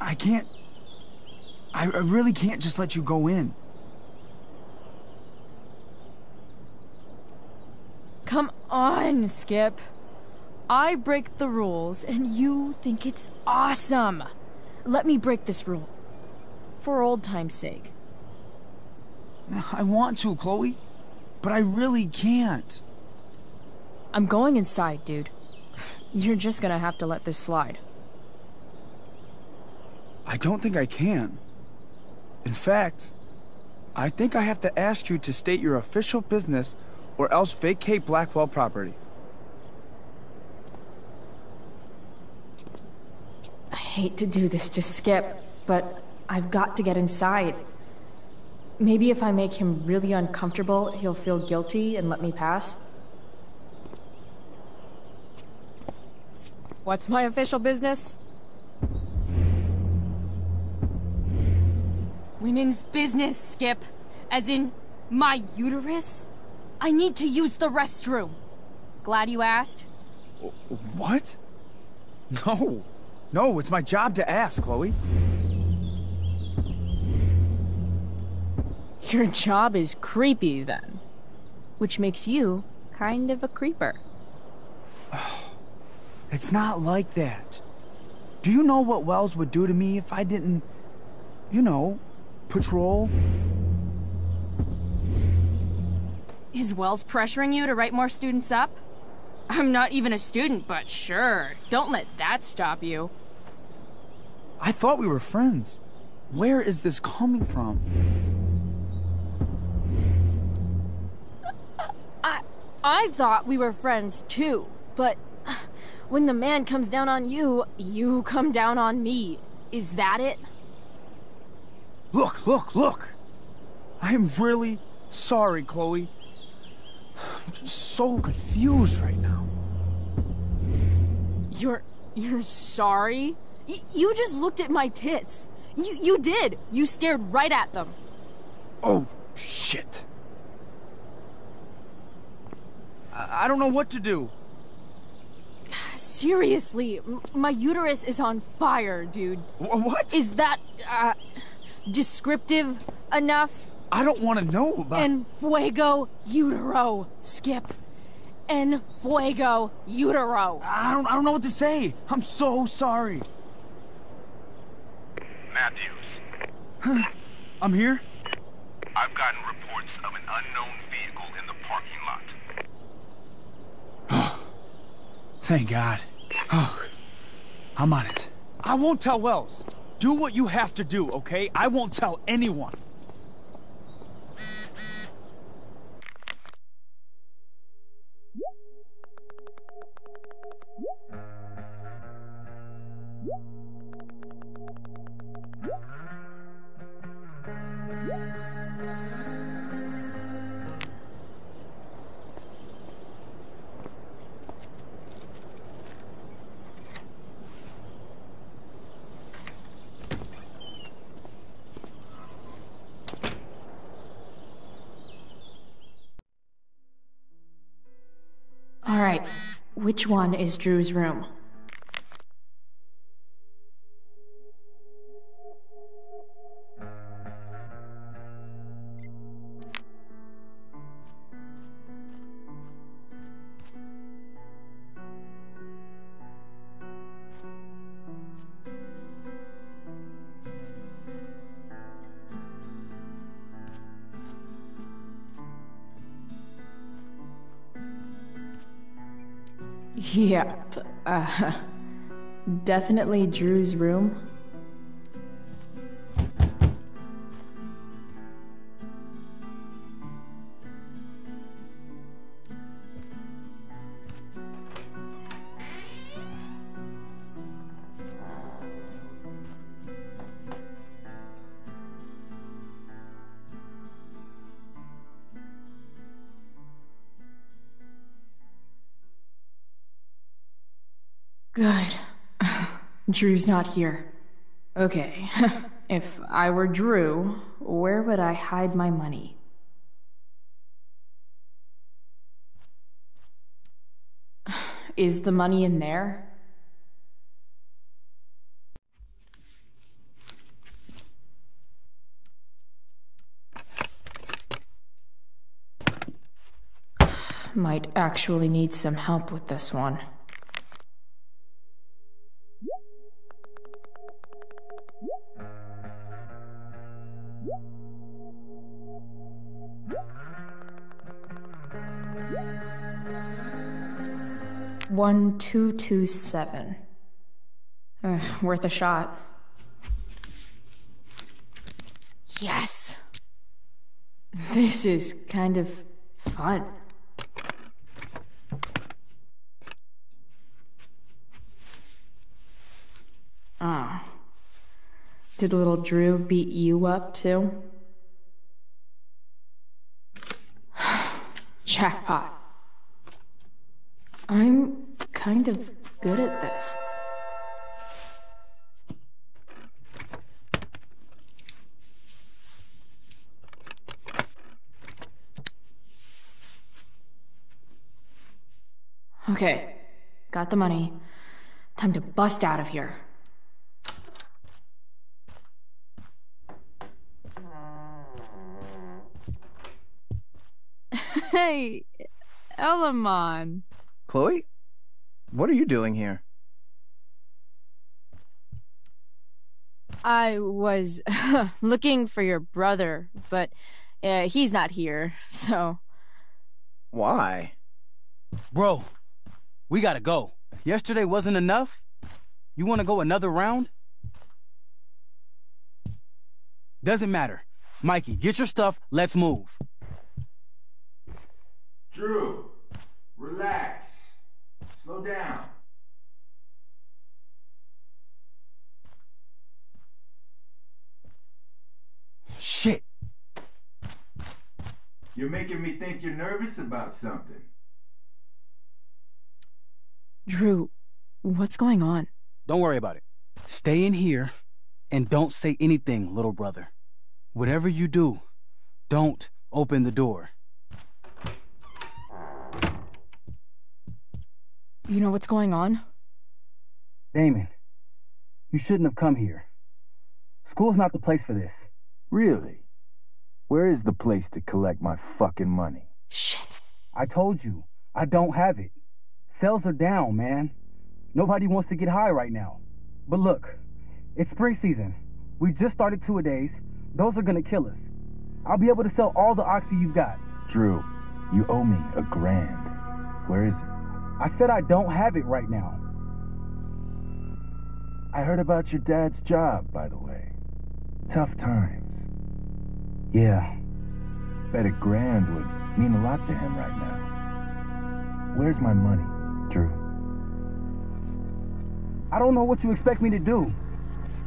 I can't... I really can't just let you go in. Come on, Skip. I break the rules, and you think it's awesome. Let me break this rule. For old time's sake. I want to, Chloe, but I really can't. I'm going inside, dude. You're just gonna have to let this slide. I don't think I can. In fact, I think I have to ask you to state your official business or else vacate Blackwell property. I hate to do this to Skip, but I've got to get inside. Maybe if I make him really uncomfortable, he'll feel guilty and let me pass. What's my official business? Women's business, Skip. As in, my uterus? I need to use the restroom. Glad you asked. What? No. No, it's my job to ask, Chloe. Your job is creepy, then. Which makes you kind of a creeper. It's not like that. Do you know what Wells would do to me if I didn't, you know, patrol? Is Wells pressuring you to write more students up? I'm not even a student, but sure. Don't let that stop you. I thought we were friends. Where is this coming from? I thought we were friends too, but when the man comes down on you, you come down on me. Is that it? Look, look, look! I am really sorry, Chloe. I'm just so confused right now. You're sorry? You just looked at my tits. You did. You stared right at them. Oh, shit. I don't know what to do. Seriously, my uterus is on fire, dude. What? Is that, descriptive enough? I don't want to know about... En fuego utero, Skip. En fuego utero. I don't know what to say. I'm so sorry. Matthews. Huh? I'm here? I've gotten reports of an unknown vehicle in the parking lot. Thank God. Oh, I'm on it. I won't tell Wells. Do what you have to do, okay? I won't tell anyone. All right, which one is Drew's room? Yep, definitely Drew's room. Good. Drew's not here. Okay, if I were Drew, where would I hide my money? Is the money in there? Might actually need some help with this one. $1227. Worth a shot. Yes! This is kind of fun. Oh. Did little Drew beat you up too? Jackpot. I'm kind of good at this. Okay, got the money. Time to bust out of here. Hey, Elamon. Chloe? What are you doing here? I was looking for your brother, but he's not here, so... Why? Bro, we gotta go. Yesterday wasn't enough? You wanna go another round? Doesn't matter. Mikey, get your stuff, let's move. Drew, relax. Slow down. Shit. You're making me think you're nervous about something. Drew, what's going on? Don't worry about it. Stay in here and don't say anything, little brother. Whatever you do, don't open the door. You know what's going on? Damon, you shouldn't have come here. School's not the place for this. Really? Where is the place to collect my fucking money? Shit. I told you, I don't have it. Sales are down, man. Nobody wants to get high right now. But look, it's spring season. We just started two-a-days. Those are gonna kill us. I'll be able to sell all the oxy you've got. Drew, you owe me $1,000. Where is it? I said I don't have it right now. I heard about your dad's job, by the way. Tough times. Yeah, bet $1,000 would mean a lot to him right now. Where's my money, Drew? I don't know what you expect me to do.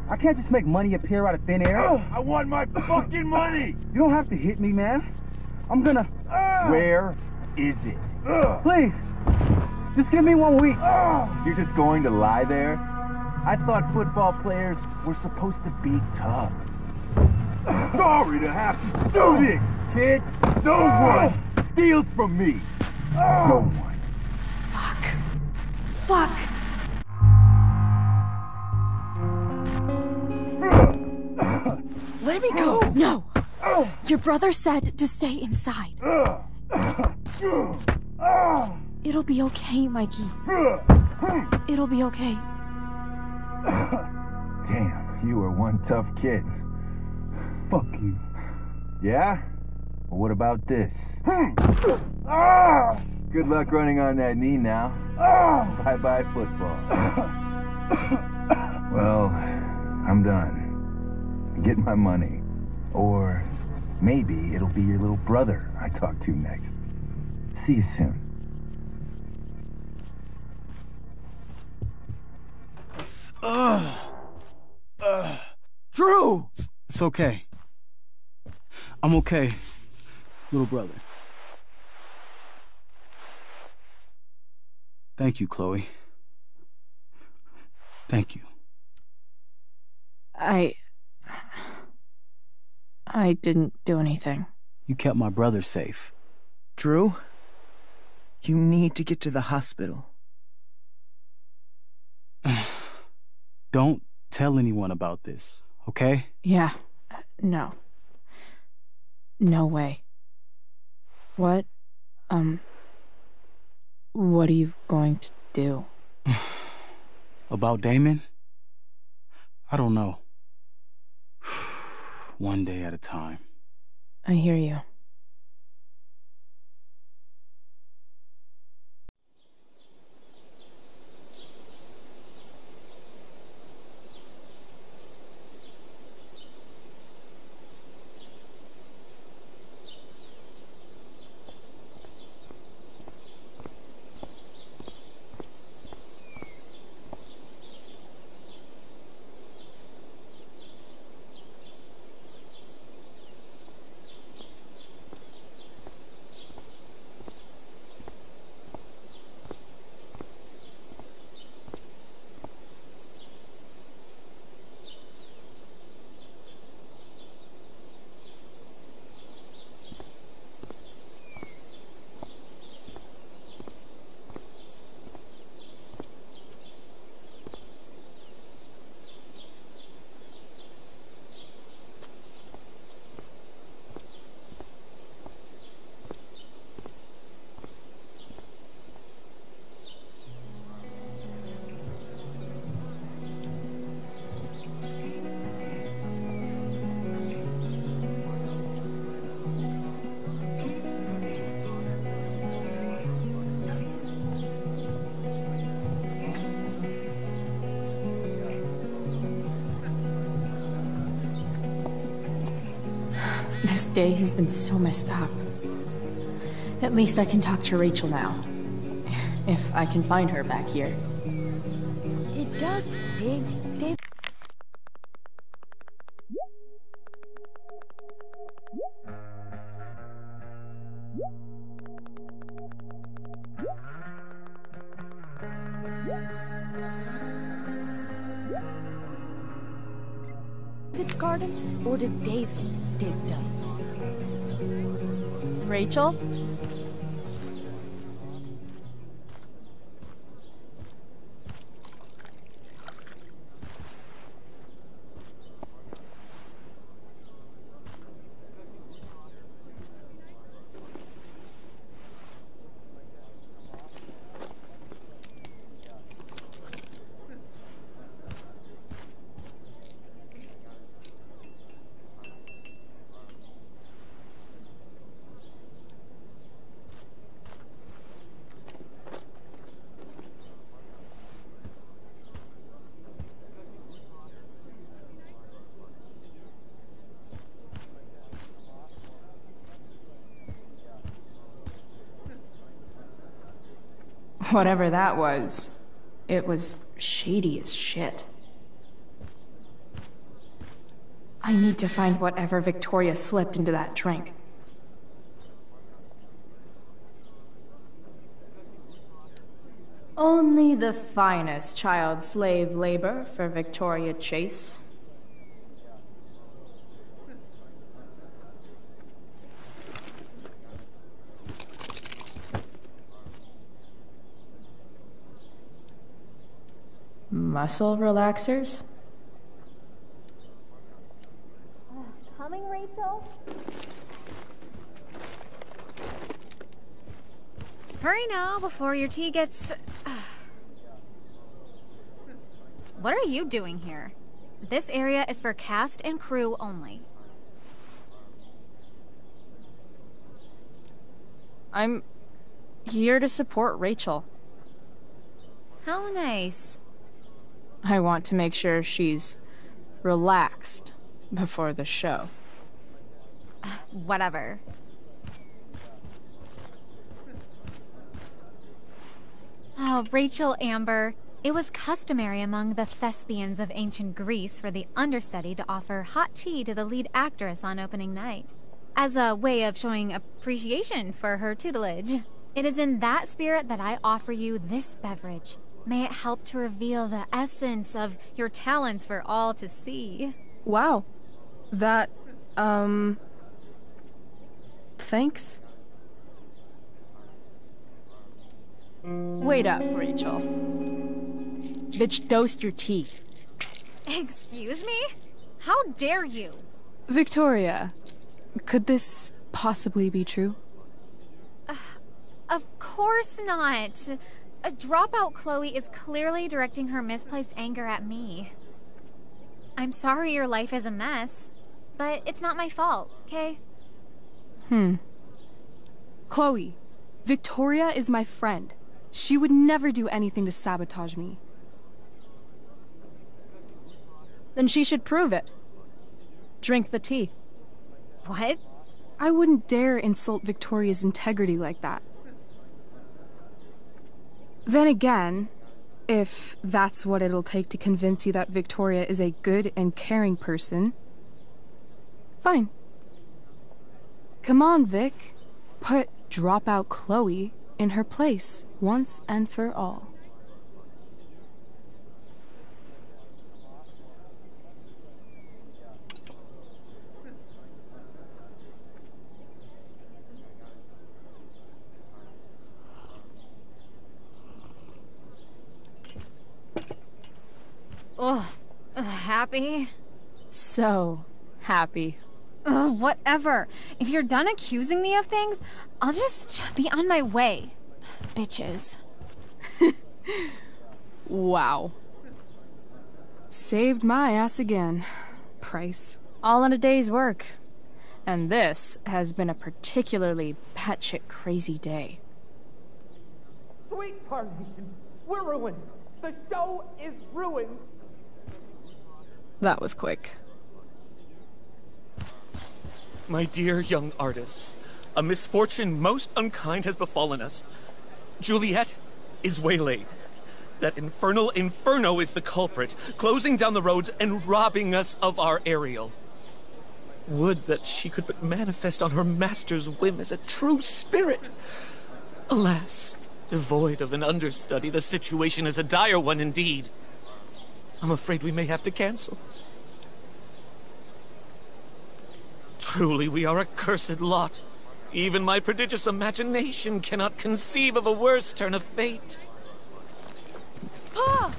I can't just make money appear out of thin air. I want my fucking money! You don't have to hit me, man. I'm gonna... Where is it? Please, just give me 1 week. You're just going to lie there? I thought football players were supposed to be tough. Sorry to have to do this, kid. No one steals from me. No one. Fuck. Let me go. No. Your brother said to stay inside. It'll be okay, Mikey. It'll be okay. Damn, you were one tough kid. Fuck you. Yeah? Well, what about this? Good luck running on that knee now. Bye-bye football. Well, I'm done. Get my money. Or maybe it'll be your little brother I talk to next. See you soon. Drew! It's okay. I'm okay, little brother. Thank you, Chloe. Thank you. I didn't do anything. You kept my brother safe. Drew, you need to get to the hospital. Don't tell anyone about this, okay? Yeah. No. No way. What are you going to do? About Damon? I don't know. One day at a time. I hear you. day has been so messed up. At least I can talk to Rachel now. If I can find her back here. Did Doug dig? David's garden, or did David dig Doug's? Rachel? Whatever that was, it was shady as shit. I need to find whatever Victoria slipped into that drink. Only the finest child slave labor for Victoria Chase. Muscle relaxers? Coming, Rachel? Hurry now before your tea gets... What are you doing here? This area is for cast and crew only. I'm here to support Rachel. How nice. I want to make sure she's relaxed before the show. Whatever. Oh, Rachel Amber. It was customary among the thespians of ancient Greece for the understudy to offer hot tea to the lead actress on opening night, as a way of showing appreciation for her tutelage. It is in that spirit that I offer you this beverage. May it help to reveal the essence of your talents for all to see. Wow. That, thanks. Wait up, Rachel. Bitch, dosed your tea. Excuse me? How dare you? Victoria, could this possibly be true? Of course not. A dropout Chloe is clearly directing her misplaced anger at me. I'm sorry your life is a mess, but it's not my fault, okay? Chloe, Victoria is my friend. She would never do anything to sabotage me. Then she should prove it. Drink the tea. What? I wouldn't dare insult Victoria's integrity like that. Then again, if that's what it'll take to convince you that Victoria is a good and caring person, fine. Come on, Vic. Put dropout Chloe in her place once and for all. Happy? So happy. Whatever. If you're done accusing me of things, I'll just be on my way. Bitches. Wow. Saved my ass again. Price. All in a day's work. And this has been a particularly batshit crazy day. Sweet Parnation, we're ruined. The show is ruined. That was quick. My dear young artists, a misfortune most unkind has befallen us. Juliet is waylaid. That infernal inferno is the culprit, closing down the roads and robbing us of our Ariel. Would that she could but manifest on her master's whim as a true spirit. Alas, devoid of an understudy, the situation is a dire one indeed. I'm afraid we may have to cancel. Truly, we are a cursed lot. Even my prodigious imagination cannot conceive of a worse turn of fate. Ah!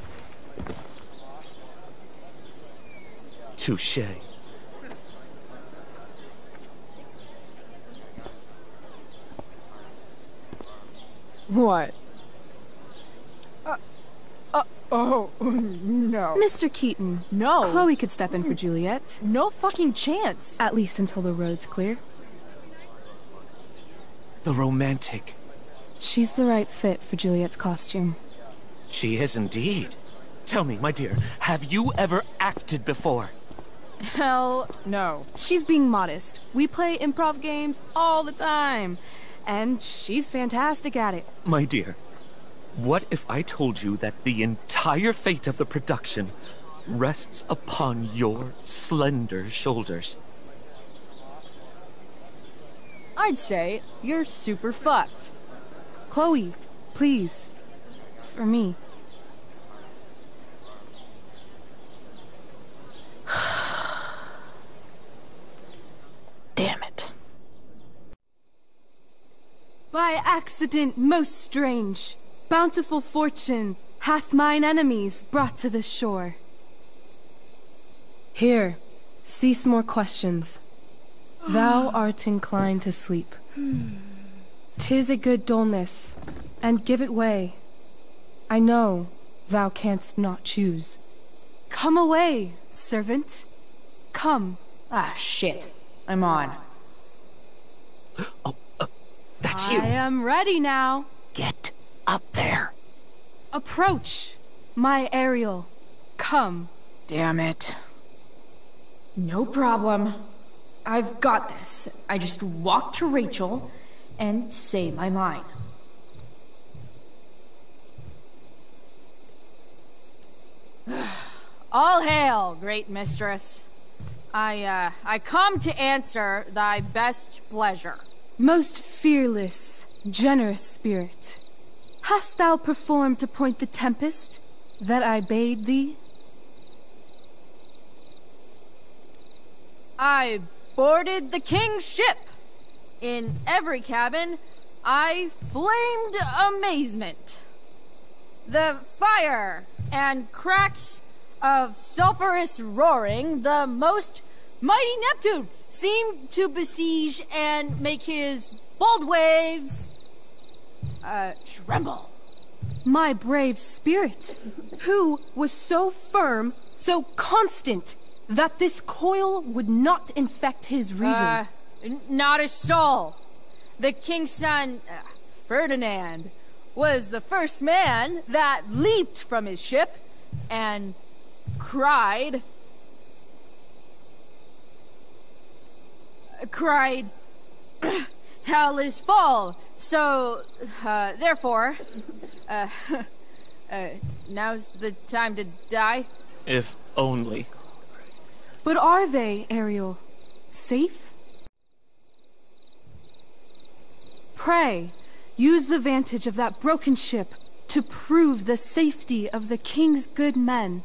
Touché. What? Oh, no. Mr. Keaton. No. Chloe could step in for Juliet. No fucking chance. At least until the road's clear. The romantic. She's the right fit for Juliet's costume. She is indeed. Tell me, my dear, have you ever acted before? Hell no. She's being modest. We play improv games all the time. And she's fantastic at it. My dear, what if I told you that the entire fate of the production rests upon your slender shoulders? I'd say you're super fucked. Chloe, please. For me. Damn it. By accident most strange, bountiful fortune hath mine enemies brought to this shore. Here, cease more questions. Thou art inclined to sleep. 'Tis a good dullness, and give it way. I know thou canst not choose. Come away, servant. Come. Ah, shit. I'm on. That's you. I am ready now. Get up there. Approach, my Ariel. Come. Damn it. No problem. I've got this. I just walk to Rachel and say my line. All hail, great mistress. I come to answer thy best pleasure. Most fearless, generous spirit, hast thou performed to point the tempest that I bade thee? I boarded the king's ship. In every cabin, I flamed amazement. The fire and cracks of sulphurous roaring, the most mighty Neptune seemed to besiege and make his bold waves tremble. My brave spirit, who was so firm, so constant, that this coil would not infect his reason. Not a soul. The king's son, Ferdinand, was the first man that leaped from his ship and cried, hell is full, so, therefore, now's the time to die? If only. But are they, Ariel, safe? Pray, use the vantage of that broken ship to prove the safety of the king's good men.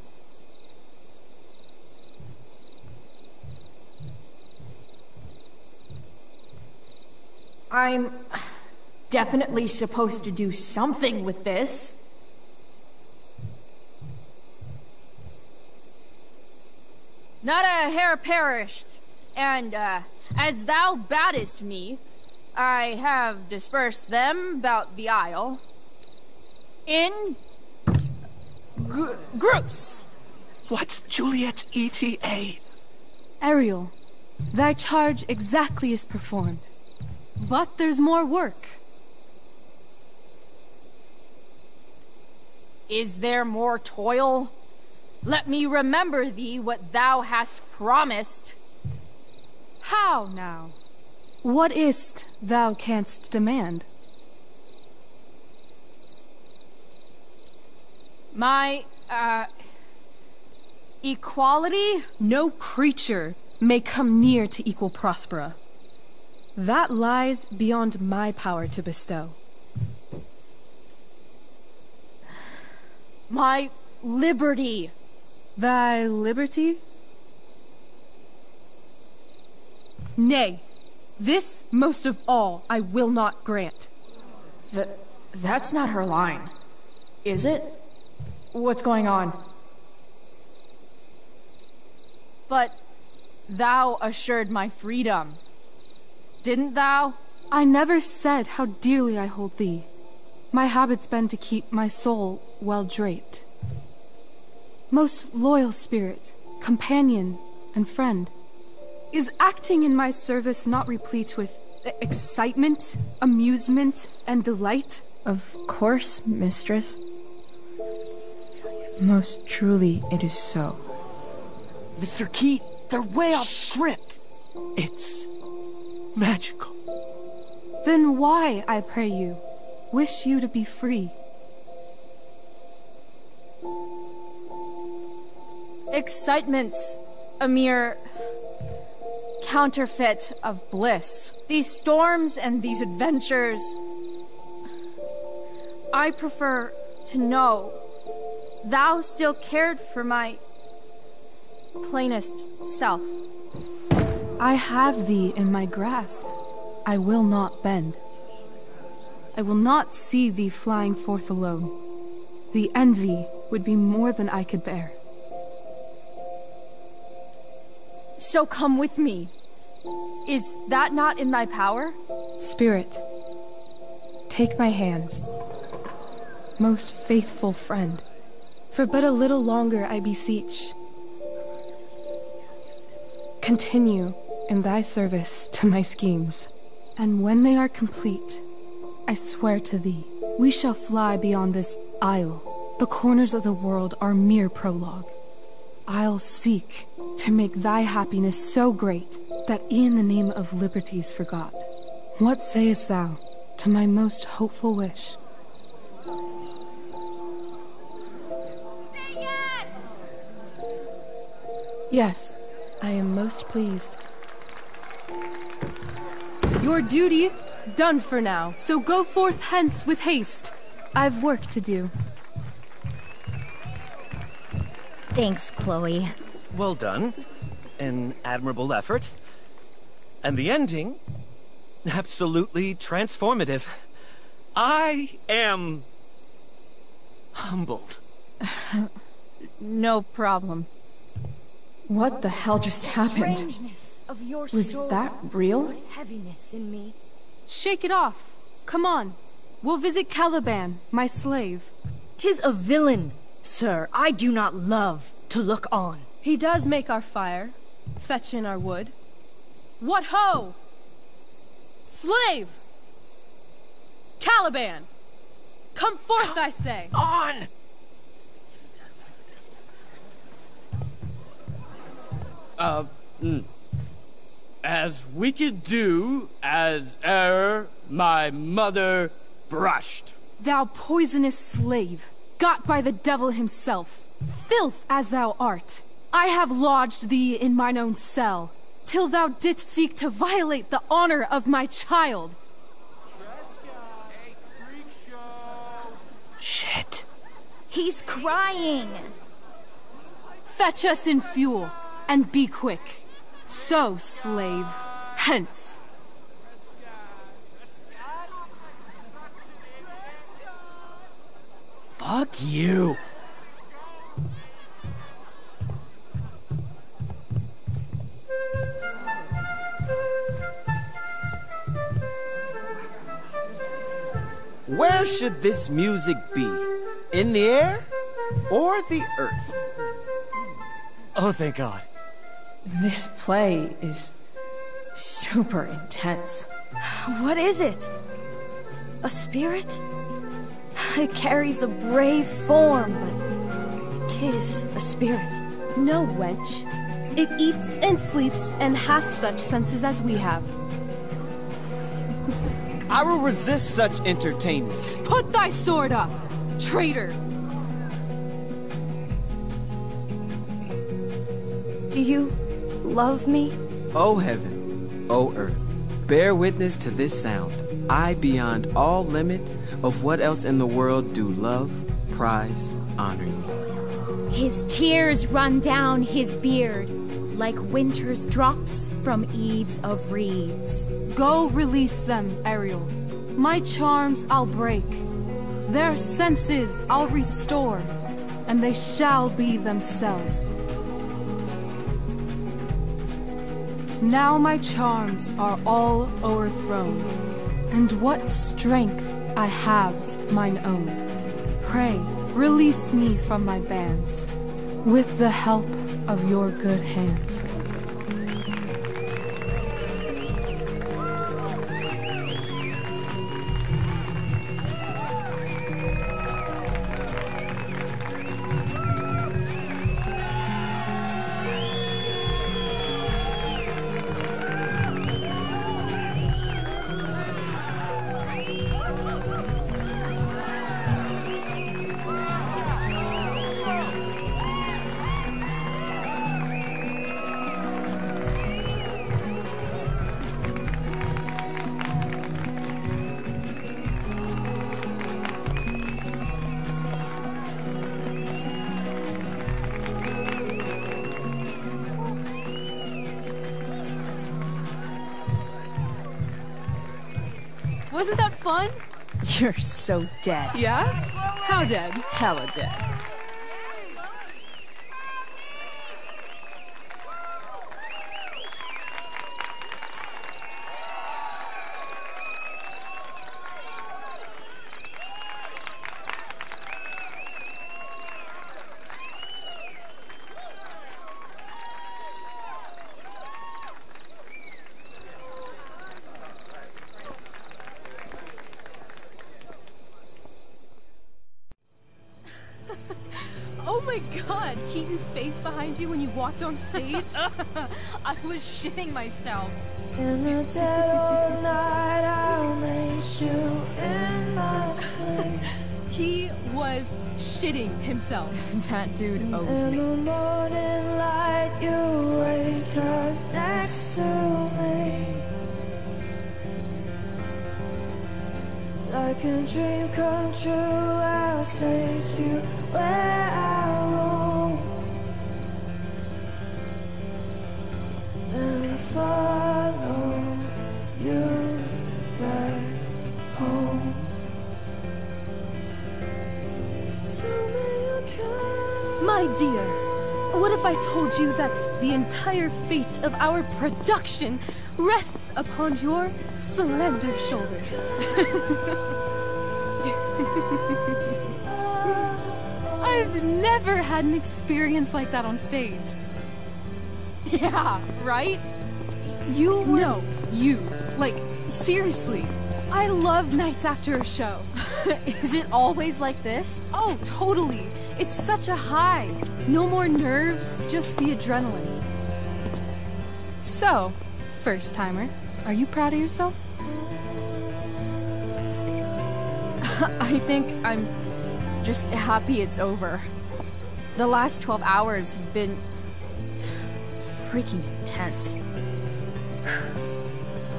I'm definitely supposed to do something with this. Not a hair perished, and as thou badest me, I have dispersed them about the isle in groups. What's Juliet's ETA? Ariel, thy charge exactly is performed. But there's more work. Is there more toil? Let me remember thee what thou hast promised. How now? What is't thou canst demand? My, equality? No creature may come near to equal Prospera. That lies beyond my power to bestow. My liberty. Thy liberty? Nay, this most of all I will not grant. That's not her line, is it? What's going on? But thou assured my freedom, didn't thou? I never said how dearly I hold thee. My habit's been to keep my soul well draped. Most loyal spirit, companion, and friend, is acting in my service not replete with excitement, amusement, and delight? Of course, mistress. Most truly it is so. Mr. Key, they're way off script. It's magical. Then why, I pray you, wish you to be free? Excitement's a mere counterfeit of bliss. These storms and these adventures, I prefer to know thou still cared for my plainest self. I have thee in my grasp. I will not bend. I will not see thee flying forth alone. The envy would be more than I could bear. So come with me. Is that not in thy power? Spirit, take my hands. Most faithful friend, for but a little longer I beseech. Continue in thy service to my schemes, and when they are complete, I swear to thee, we shall fly beyond this isle. The corners of the world are mere prologue. I'll seek to make thy happiness so great that e'en the name of liberty's forgot. What sayest thou to my most hopeful wish? Yes, I am most pleased. Your duty done for now, so go forth hence with haste. I've work to do. Thanks, Chloe. Well done. An admirable effort. And the ending, absolutely transformative. I am humbled. No problem. What the hell just happened? Was that real? Heaviness in me. Shake it off. Come on. We'll visit Caliban, my slave. 'Tis a villain, sir. I do not love to look on. He does make our fire, fetch in our wood. What ho! Slave! Caliban! Come forth, I say! On! As we could do as e'er my mother brushed. Thou poisonous slave, got by the devil himself, filth as thou art, I have lodged thee in mine own cell, till thou didst seek to violate the honor of my child. Shit. He's crying. Fetch us in fuel, and be quick. So, slave, hence. Fuck you. Where should this music be? In the air or the earth? Oh, thank God. This play is super intense. What is it? A spirit? It carries a brave form, but 'tis a spirit. No, wench. It eats and sleeps and hath such senses as we have. I will resist such entertainment. Put thy sword up, traitor! Do you love me? O heaven, O earth, bear witness to this sound. I, beyond all limit of what else in the world, do love, prize, honor you. His tears run down his beard like winter's drops from eaves of reeds. Go release them, Ariel. My charms I'll break. Their senses I'll restore, and they shall be themselves. Now my charms are all o'erthrown, and what strength I have's mine own. Pray, release me from my bands, with the help of your good hands. Wasn't that fun? You're so dead. Yeah? How dead? Hella dead. Oh my god, Keaton's face behind you when you walked on stage? I was shitting myself. In the dead of night, I'll meet you in my sleep. He was shitting himself. That dude owes In me. the morning light, you wake up next to me. Like a dream come true, I'll take you where I roam, and follow you back home. Tell me you can. My dear, what if I told you that the entire fate of our production rests upon your slender shoulders? I've never had an experience like that on stage. Yeah, right? You were... No, you. Like, seriously. I love nights after a show. Is it always like this? Oh, totally. It's such a high. No more nerves, just the adrenaline. So, first timer, are you proud of yourself? I think I'm just happy it's over. The last 12 hours have been freaking intense.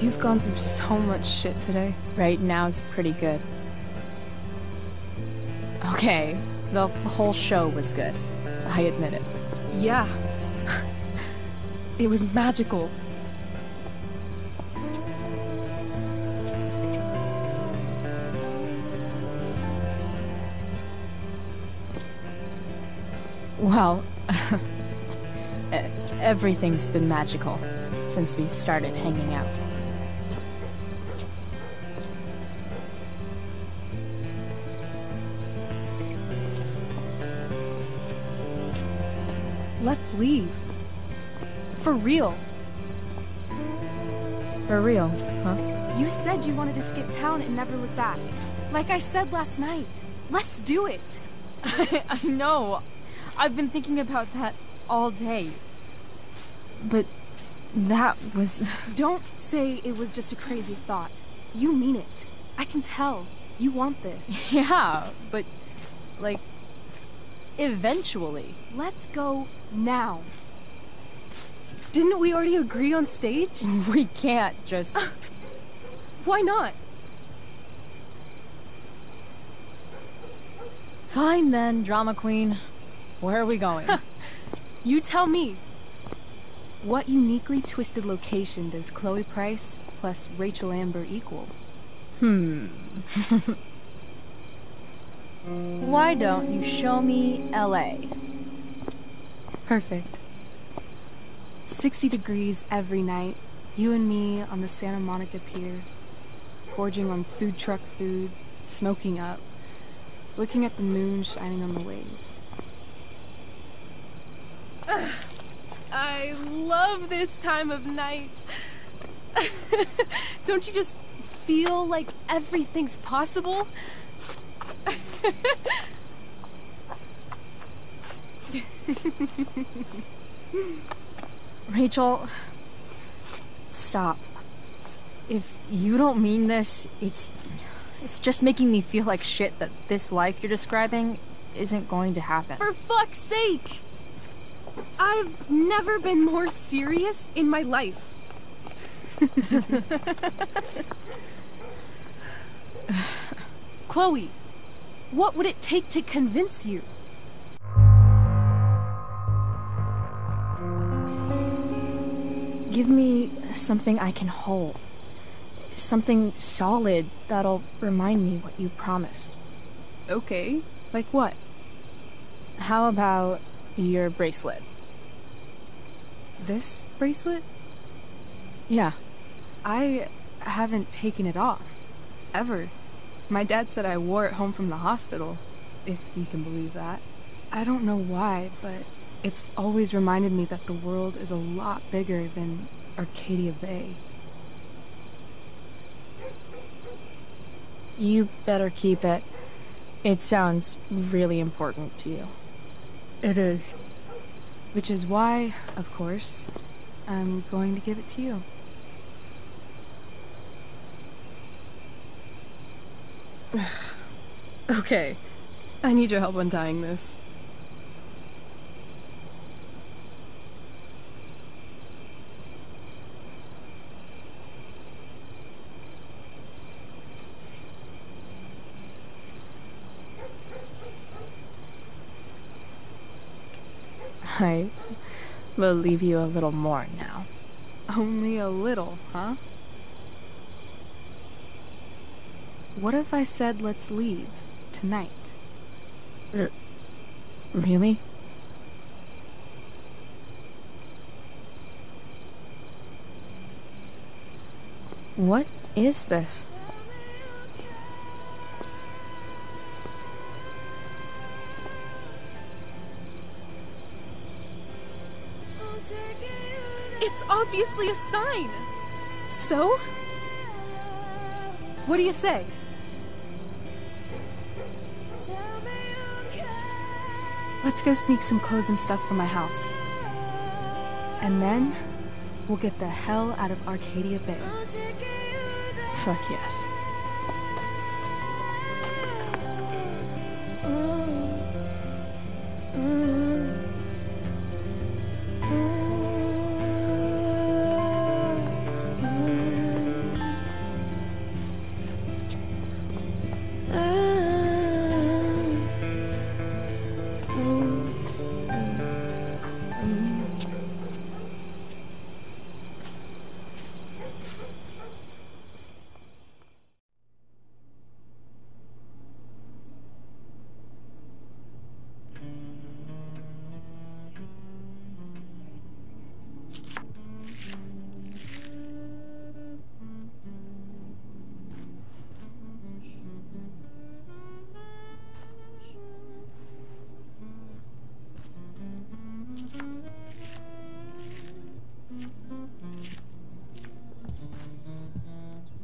You've gone through so much shit today. Right now is pretty good. Okay, the whole show was good. I admit it. Yeah. It was magical. Well, everything's been magical since we started hanging out. Let's leave. For real. For real, huh? You said you wanted to skip town and never look back. Like I said last night. Let's do it. I know. I've been thinking about that all day. But that was... Don't say it was just a crazy thought. You mean it. I can tell. You want this. Yeah, but, like, eventually. Let's go now. Didn't we already agree on stage? We can't just... Why not? Fine then, drama queen. Where are we going? You tell me. What uniquely twisted location does Chloe Price plus Rachel Amber equal? Why don't you show me LA? Perfect. 60 degrees every night. You and me on the Santa Monica Pier. Gorging on food truck food. Smoking up. Looking at the moon shining on the waves. I love this time of night. Don't you just feel like everything's possible? Rachel, stop. If you don't mean this, it's just making me feel like shit that this life you're describing isn't going to happen. For fuck's sake! I've never been more serious in my life. Chloe, what would it take to convince you? Give me something I can hold. Something solid that'll remind me what you promised. Okay, like what? How about your bracelet? This bracelet? Yeah. I haven't taken it off. Ever. My dad said I wore it home from the hospital, if you can believe that. I don't know why, but it's always reminded me that the world is a lot bigger than Arcadia Bay. You better keep it. It sounds really important to you. It is. Which is why, of course, I'm going to give it to you. Okay. I need your help untying this. I believe you a little more now. Only a little, huh? What if I said let's leave tonight? Really? What is this? It's obviously a sign! So? What do you say? Let's go sneak some clothes and stuff from my house. And then, we'll get the hell out of Arcadia Bay. Fuck yes.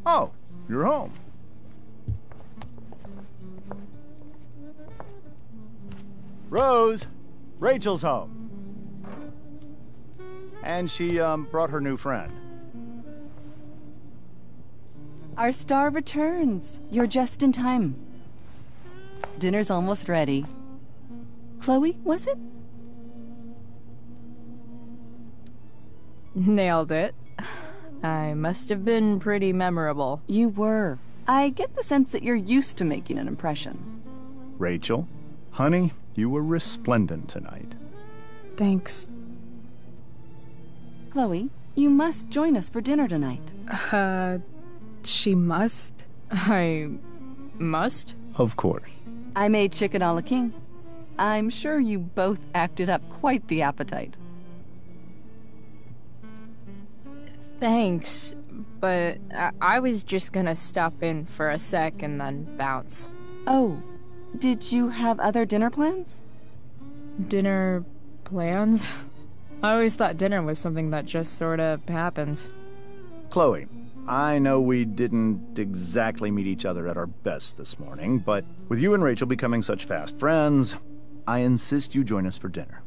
Oh, you're home. Rose, Rachel's home. And she, brought her new friend. Our star returns. You're just in time. Dinner's almost ready. Chloe, was it? Nailed it. I must have been pretty memorable. You were. I get the sense that you're used to making an impression. Rachel, honey, you were resplendent tonight. Thanks. Chloe, you must join us for dinner tonight. She must? I must? Of course. I made chicken a la king. I'm sure you both acted up quite the appetite. Thanks, but I was just gonna stop in for a sec and then bounce. Oh, did you have other dinner plans? Dinner plans? I always thought dinner was something that just sorta happens. Chloe, I know we didn't exactly meet each other at our best this morning, but with you and Rachel becoming such fast friends, I insist you join us for dinner.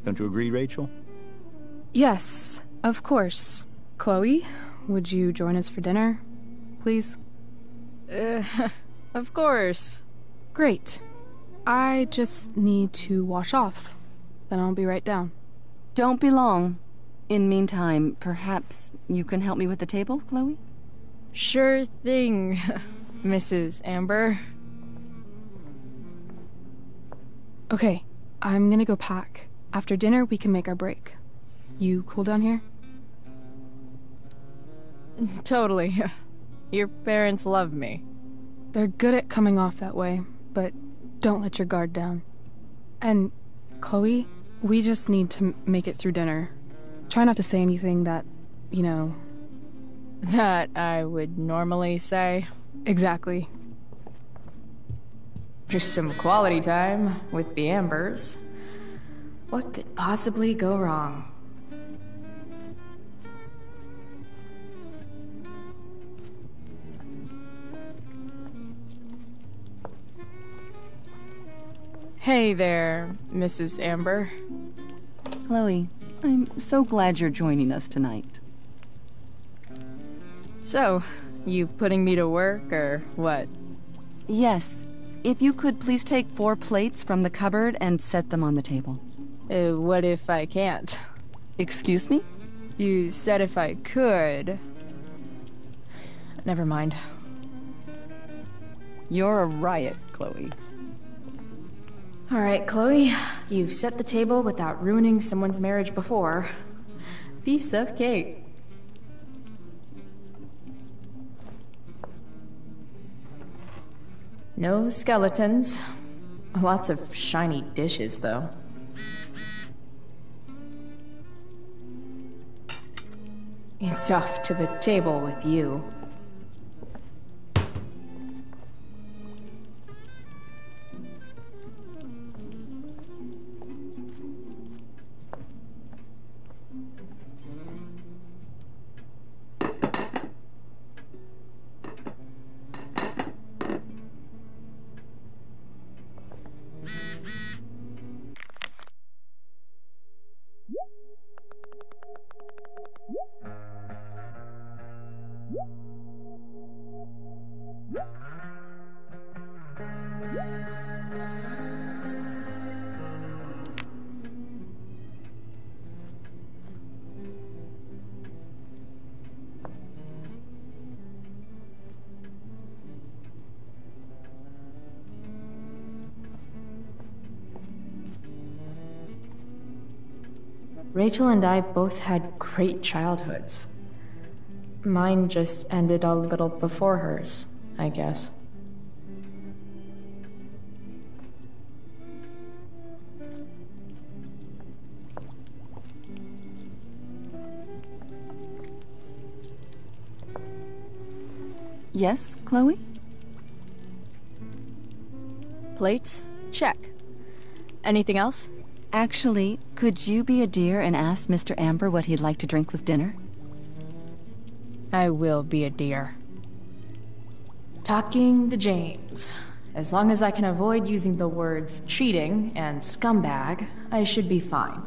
Don't you agree, Rachel? Yes, of course. Chloe, would you join us for dinner, please? Of course. Great. I just need to wash off. Then I'll be right down. Don't be long. In meantime, perhaps you can help me with the table, Chloe? Sure thing, Mrs. Amber. Okay, I'm gonna go pack. After dinner, we can make our break. You cool down here? Totally. Your parents love me. They're good at coming off that way, but don't let your guard down. And, Chloe, we just need to make it through dinner. Try not to say anything that, you know... That I would normally say. Exactly. Just some quality time with the Ambers. What could possibly go wrong? Hey there, Mrs. Amber. Chloe, I'm so glad you're joining us tonight. So, you putting me to work, or what? Yes. If you could please take 4 plates from the cupboard and set them on the table. What if I can't? Excuse me? You said if I could. Never mind. You're a riot, Chloe. All right, Chloe. You've set the table without ruining someone's marriage before. Piece of cake. No skeletons. Lots of shiny dishes, though. It's off to the table with you. Rachel and I both had great childhoods. Mine just ended a little before hers, I guess. Yes, Chloe? Plates? Check. Anything else? Actually, could you be a dear and ask Mr. Amber what he'd like to drink with dinner? I will be a dear. Talking to James. As long as I can avoid using the words cheating and scumbag, I should be fine.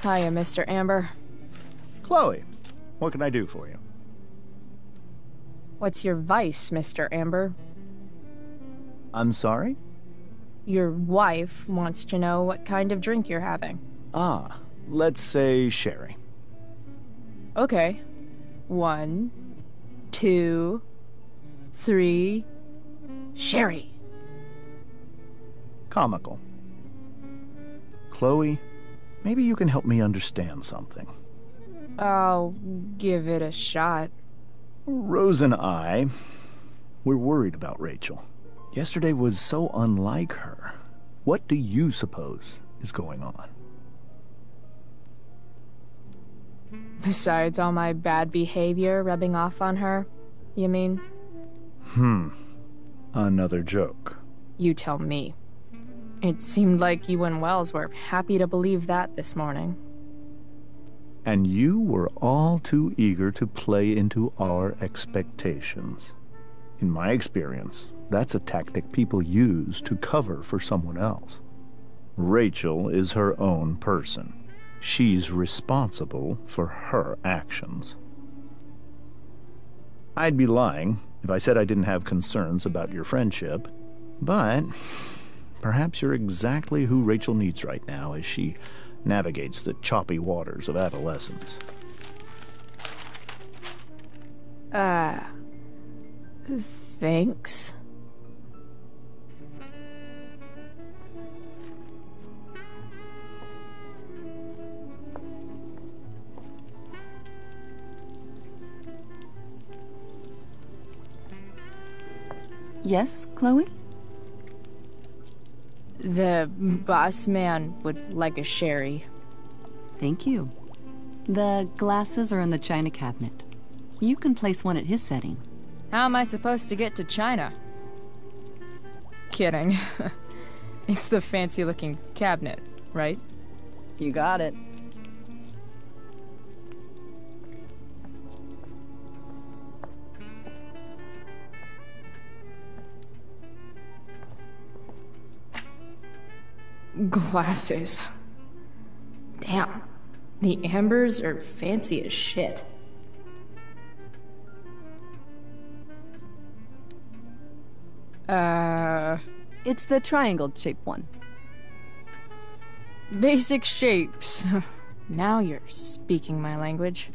Hiya, Mr. Amber. Chloe, what can I do for you? What's your vice, Mr. Amber? I'm sorry? Your wife wants to know what kind of drink you're having. Ah, let's say sherry. Okay. 1, 2, 3... Sherry. Comical. Chloe, maybe you can help me understand something. I'll give it a shot. Rose and I, we're worried about Rachel. Yesterday was so unlike her. What do you suppose is going on? Besides all my bad behavior rubbing off on her, you mean? Another joke. You tell me. It seemed like you and Wells were happy to believe that this morning. And you were all too eager to play into our expectations. In my experience, that's a tactic people use to cover for someone else. Rachel is her own person. She's responsible for her actions. I'd be lying if I said I didn't have concerns about your friendship, but perhaps you're exactly who Rachel needs right now as she navigates the choppy waters of adolescence. Thanks. Yes, Chloe? The boss man would like a sherry. Thank you. The glasses are in the china cabinet. You can place one at his setting. How am I supposed to get to China? Kidding. It's the fancy-looking cabinet, right? You got it. Glasses. Damn. The Ambers are fancy as shit. It's the triangle-shaped one. Basic shapes. Now you're speaking my language.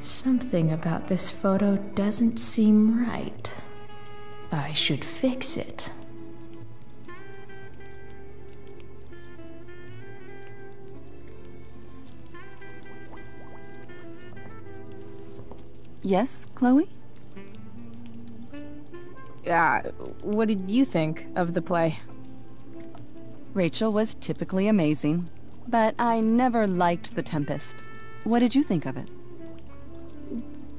Something about this photo doesn't seem right. I should fix it. Yes, Chloe? What did you think of the play? Rachel was typically amazing, but I never liked The Tempest. What did you think of it?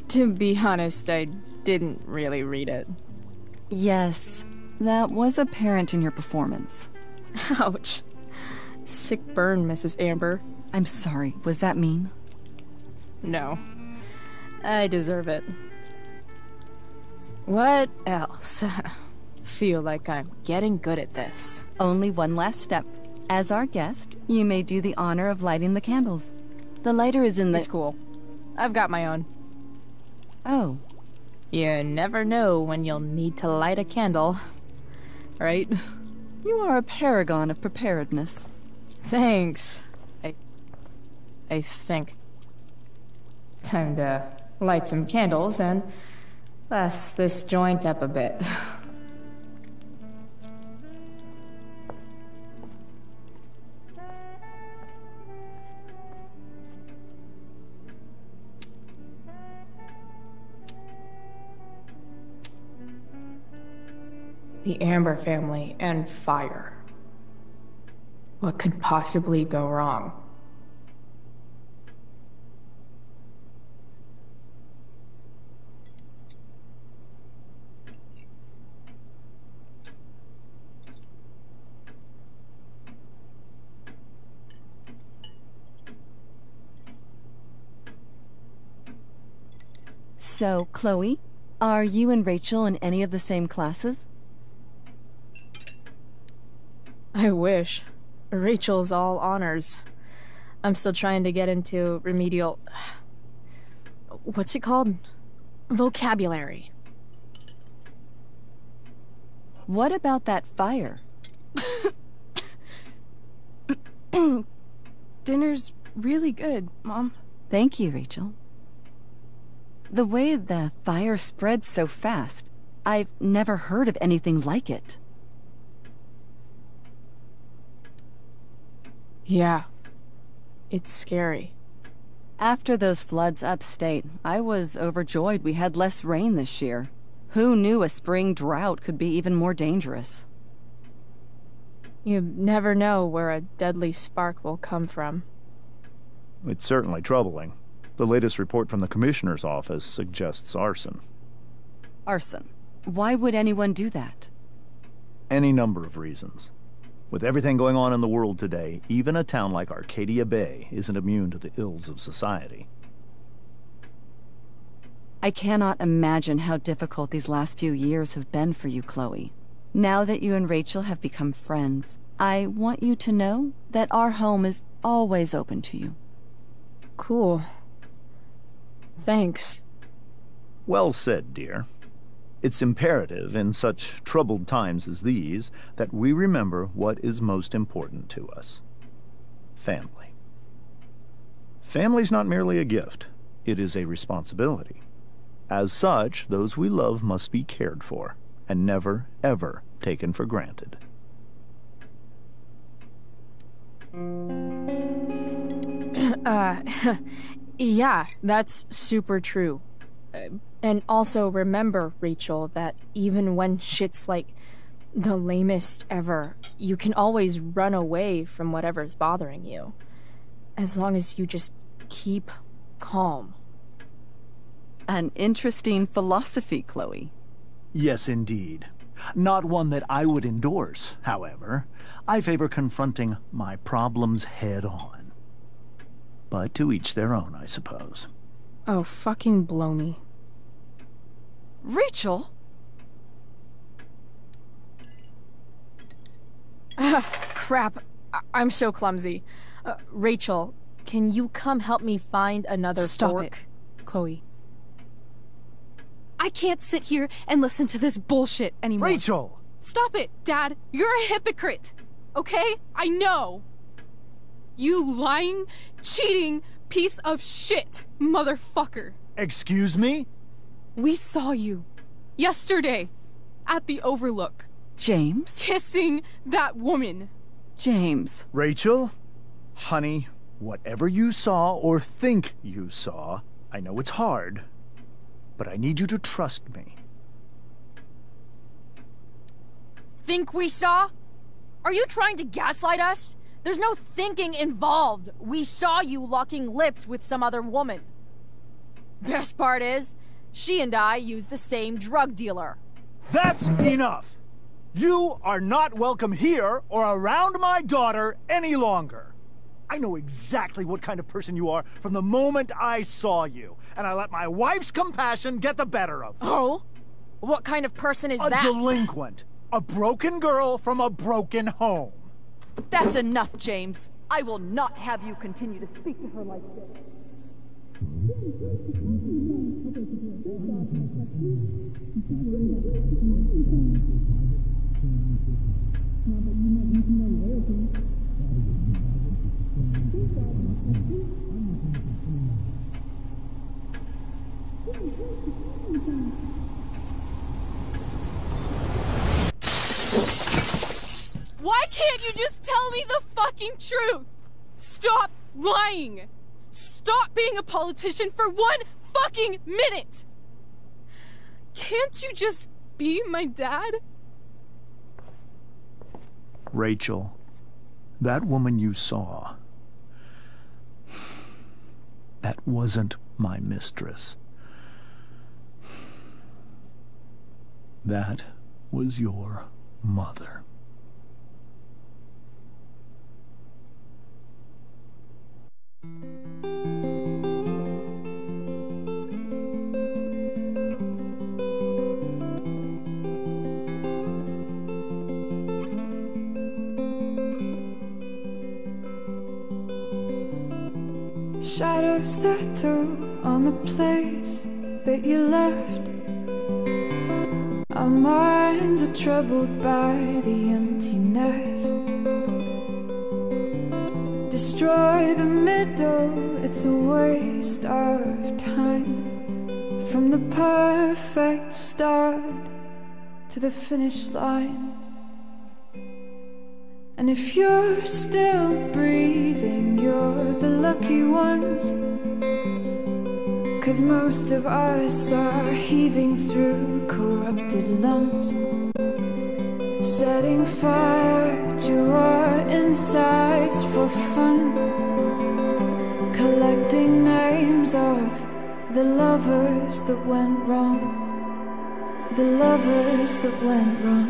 To be honest, I didn't really read it. Yes, that was apparent in your performance. Ouch. Sick burn, Mrs. Amber. I'm sorry, was that mean? No. I deserve it. What else? Feel like I'm getting good at this. Only one last step. As our guest, you may do the honor of lighting the candles. The lighter is in the... It's cool. I've got my own. Oh. You never know when you'll need to light a candle, right? You are a paragon of preparedness. Thanks. I think. Time to light some candles and bless this joint up a bit. The Amber family and fire. What could possibly go wrong? So, Chloe, are you and Rachel in any of the same classes? I wish. Rachel's all honors. I'm still trying to get into remedial... What's it called? Vocabulary. What about that fire? Dinner's really good, Mom. Thank you, Rachel. The way the fire spreads so fast, I've never heard of anything like it. Yeah. It's scary. After those floods upstate, I was overjoyed we had less rain this year. Who knew a spring drought could be even more dangerous? You never know where a deadly spark will come from. It's certainly troubling. The latest report from the Commissioner's office suggests arson. Arson? Why would anyone do that? Any number of reasons. With everything going on in the world today, even a town like Arcadia Bay isn't immune to the ills of society. I cannot imagine how difficult these last few years have been for you, Chloe. Now that you and Rachel have become friends, I want you to know that our home is always open to you. Cool. Thanks. Well said, dear. It's imperative in such troubled times as these that we remember what is most important to us. Family. Family's not merely a gift, it is a responsibility. As such, those we love must be cared for, and never, ever taken for granted. Yeah, that's super true. And also remember, Rachel, that even when shit's like the lamest ever, you can always run away from whatever's bothering you. As long as you just keep calm. An interesting philosophy, Chloe. Yes, indeed. Not one that I would endorse, however. I favor confronting my problems head-on. But to each their own, I suppose. Oh, fucking blow me. Rachel? Crap. I'm so clumsy. Rachel, can you come help me find another fork? Stop it, Chloe. I can't sit here and listen to this bullshit anymore. Rachel! Stop it, Dad. You're a hypocrite. Okay? I know. You lying, cheating piece of shit, motherfucker. Excuse me? We saw you yesterday at the Overlook. James? Kissing that woman. James. Rachel? Honey, whatever you saw or think you saw, I know it's hard, but I need you to trust me. Think we saw? Are you trying to gaslight us? There's no thinking involved. We saw you locking lips with some other woman. Best part is, she and I use the same drug dealer. That's enough! You are not welcome here or around my daughter any longer. I know exactly what kind of person you are from the moment I saw you, and I let my wife's compassion get the better of me. Oh? What kind of person is that? A delinquent. A broken girl from a broken home. That's enough, James. I will not have you continue to speak to her like this. Why can't you just tell me the fucking truth? Stop lying! Stop being a politician for 1 fucking minute! Can't you just be my dad? Rachel, that woman you saw, that wasn't my mistress. That was your mother. shadows settle on the place that you left. Our minds are troubled by the emptiness. Destroy the middle, it's a waste of time. From the perfect start to the finish line. And if you're still breathing, you're the lucky ones. 'Cause most of us are heaving through corrupted lungs, setting fire to our insides for fun, collecting names of the lovers that went wrong, the lovers that went wrong.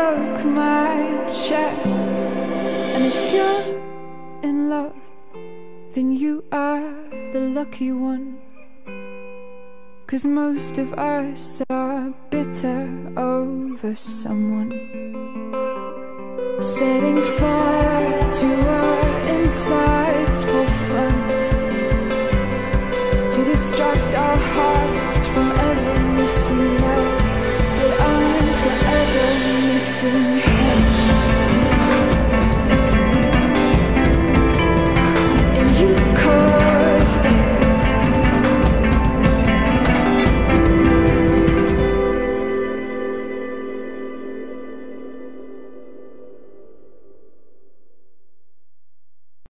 Broke my chest. And if you're in love, then you are the lucky one. 'Cause most of us are bitter over someone, setting fire to our insides for fun,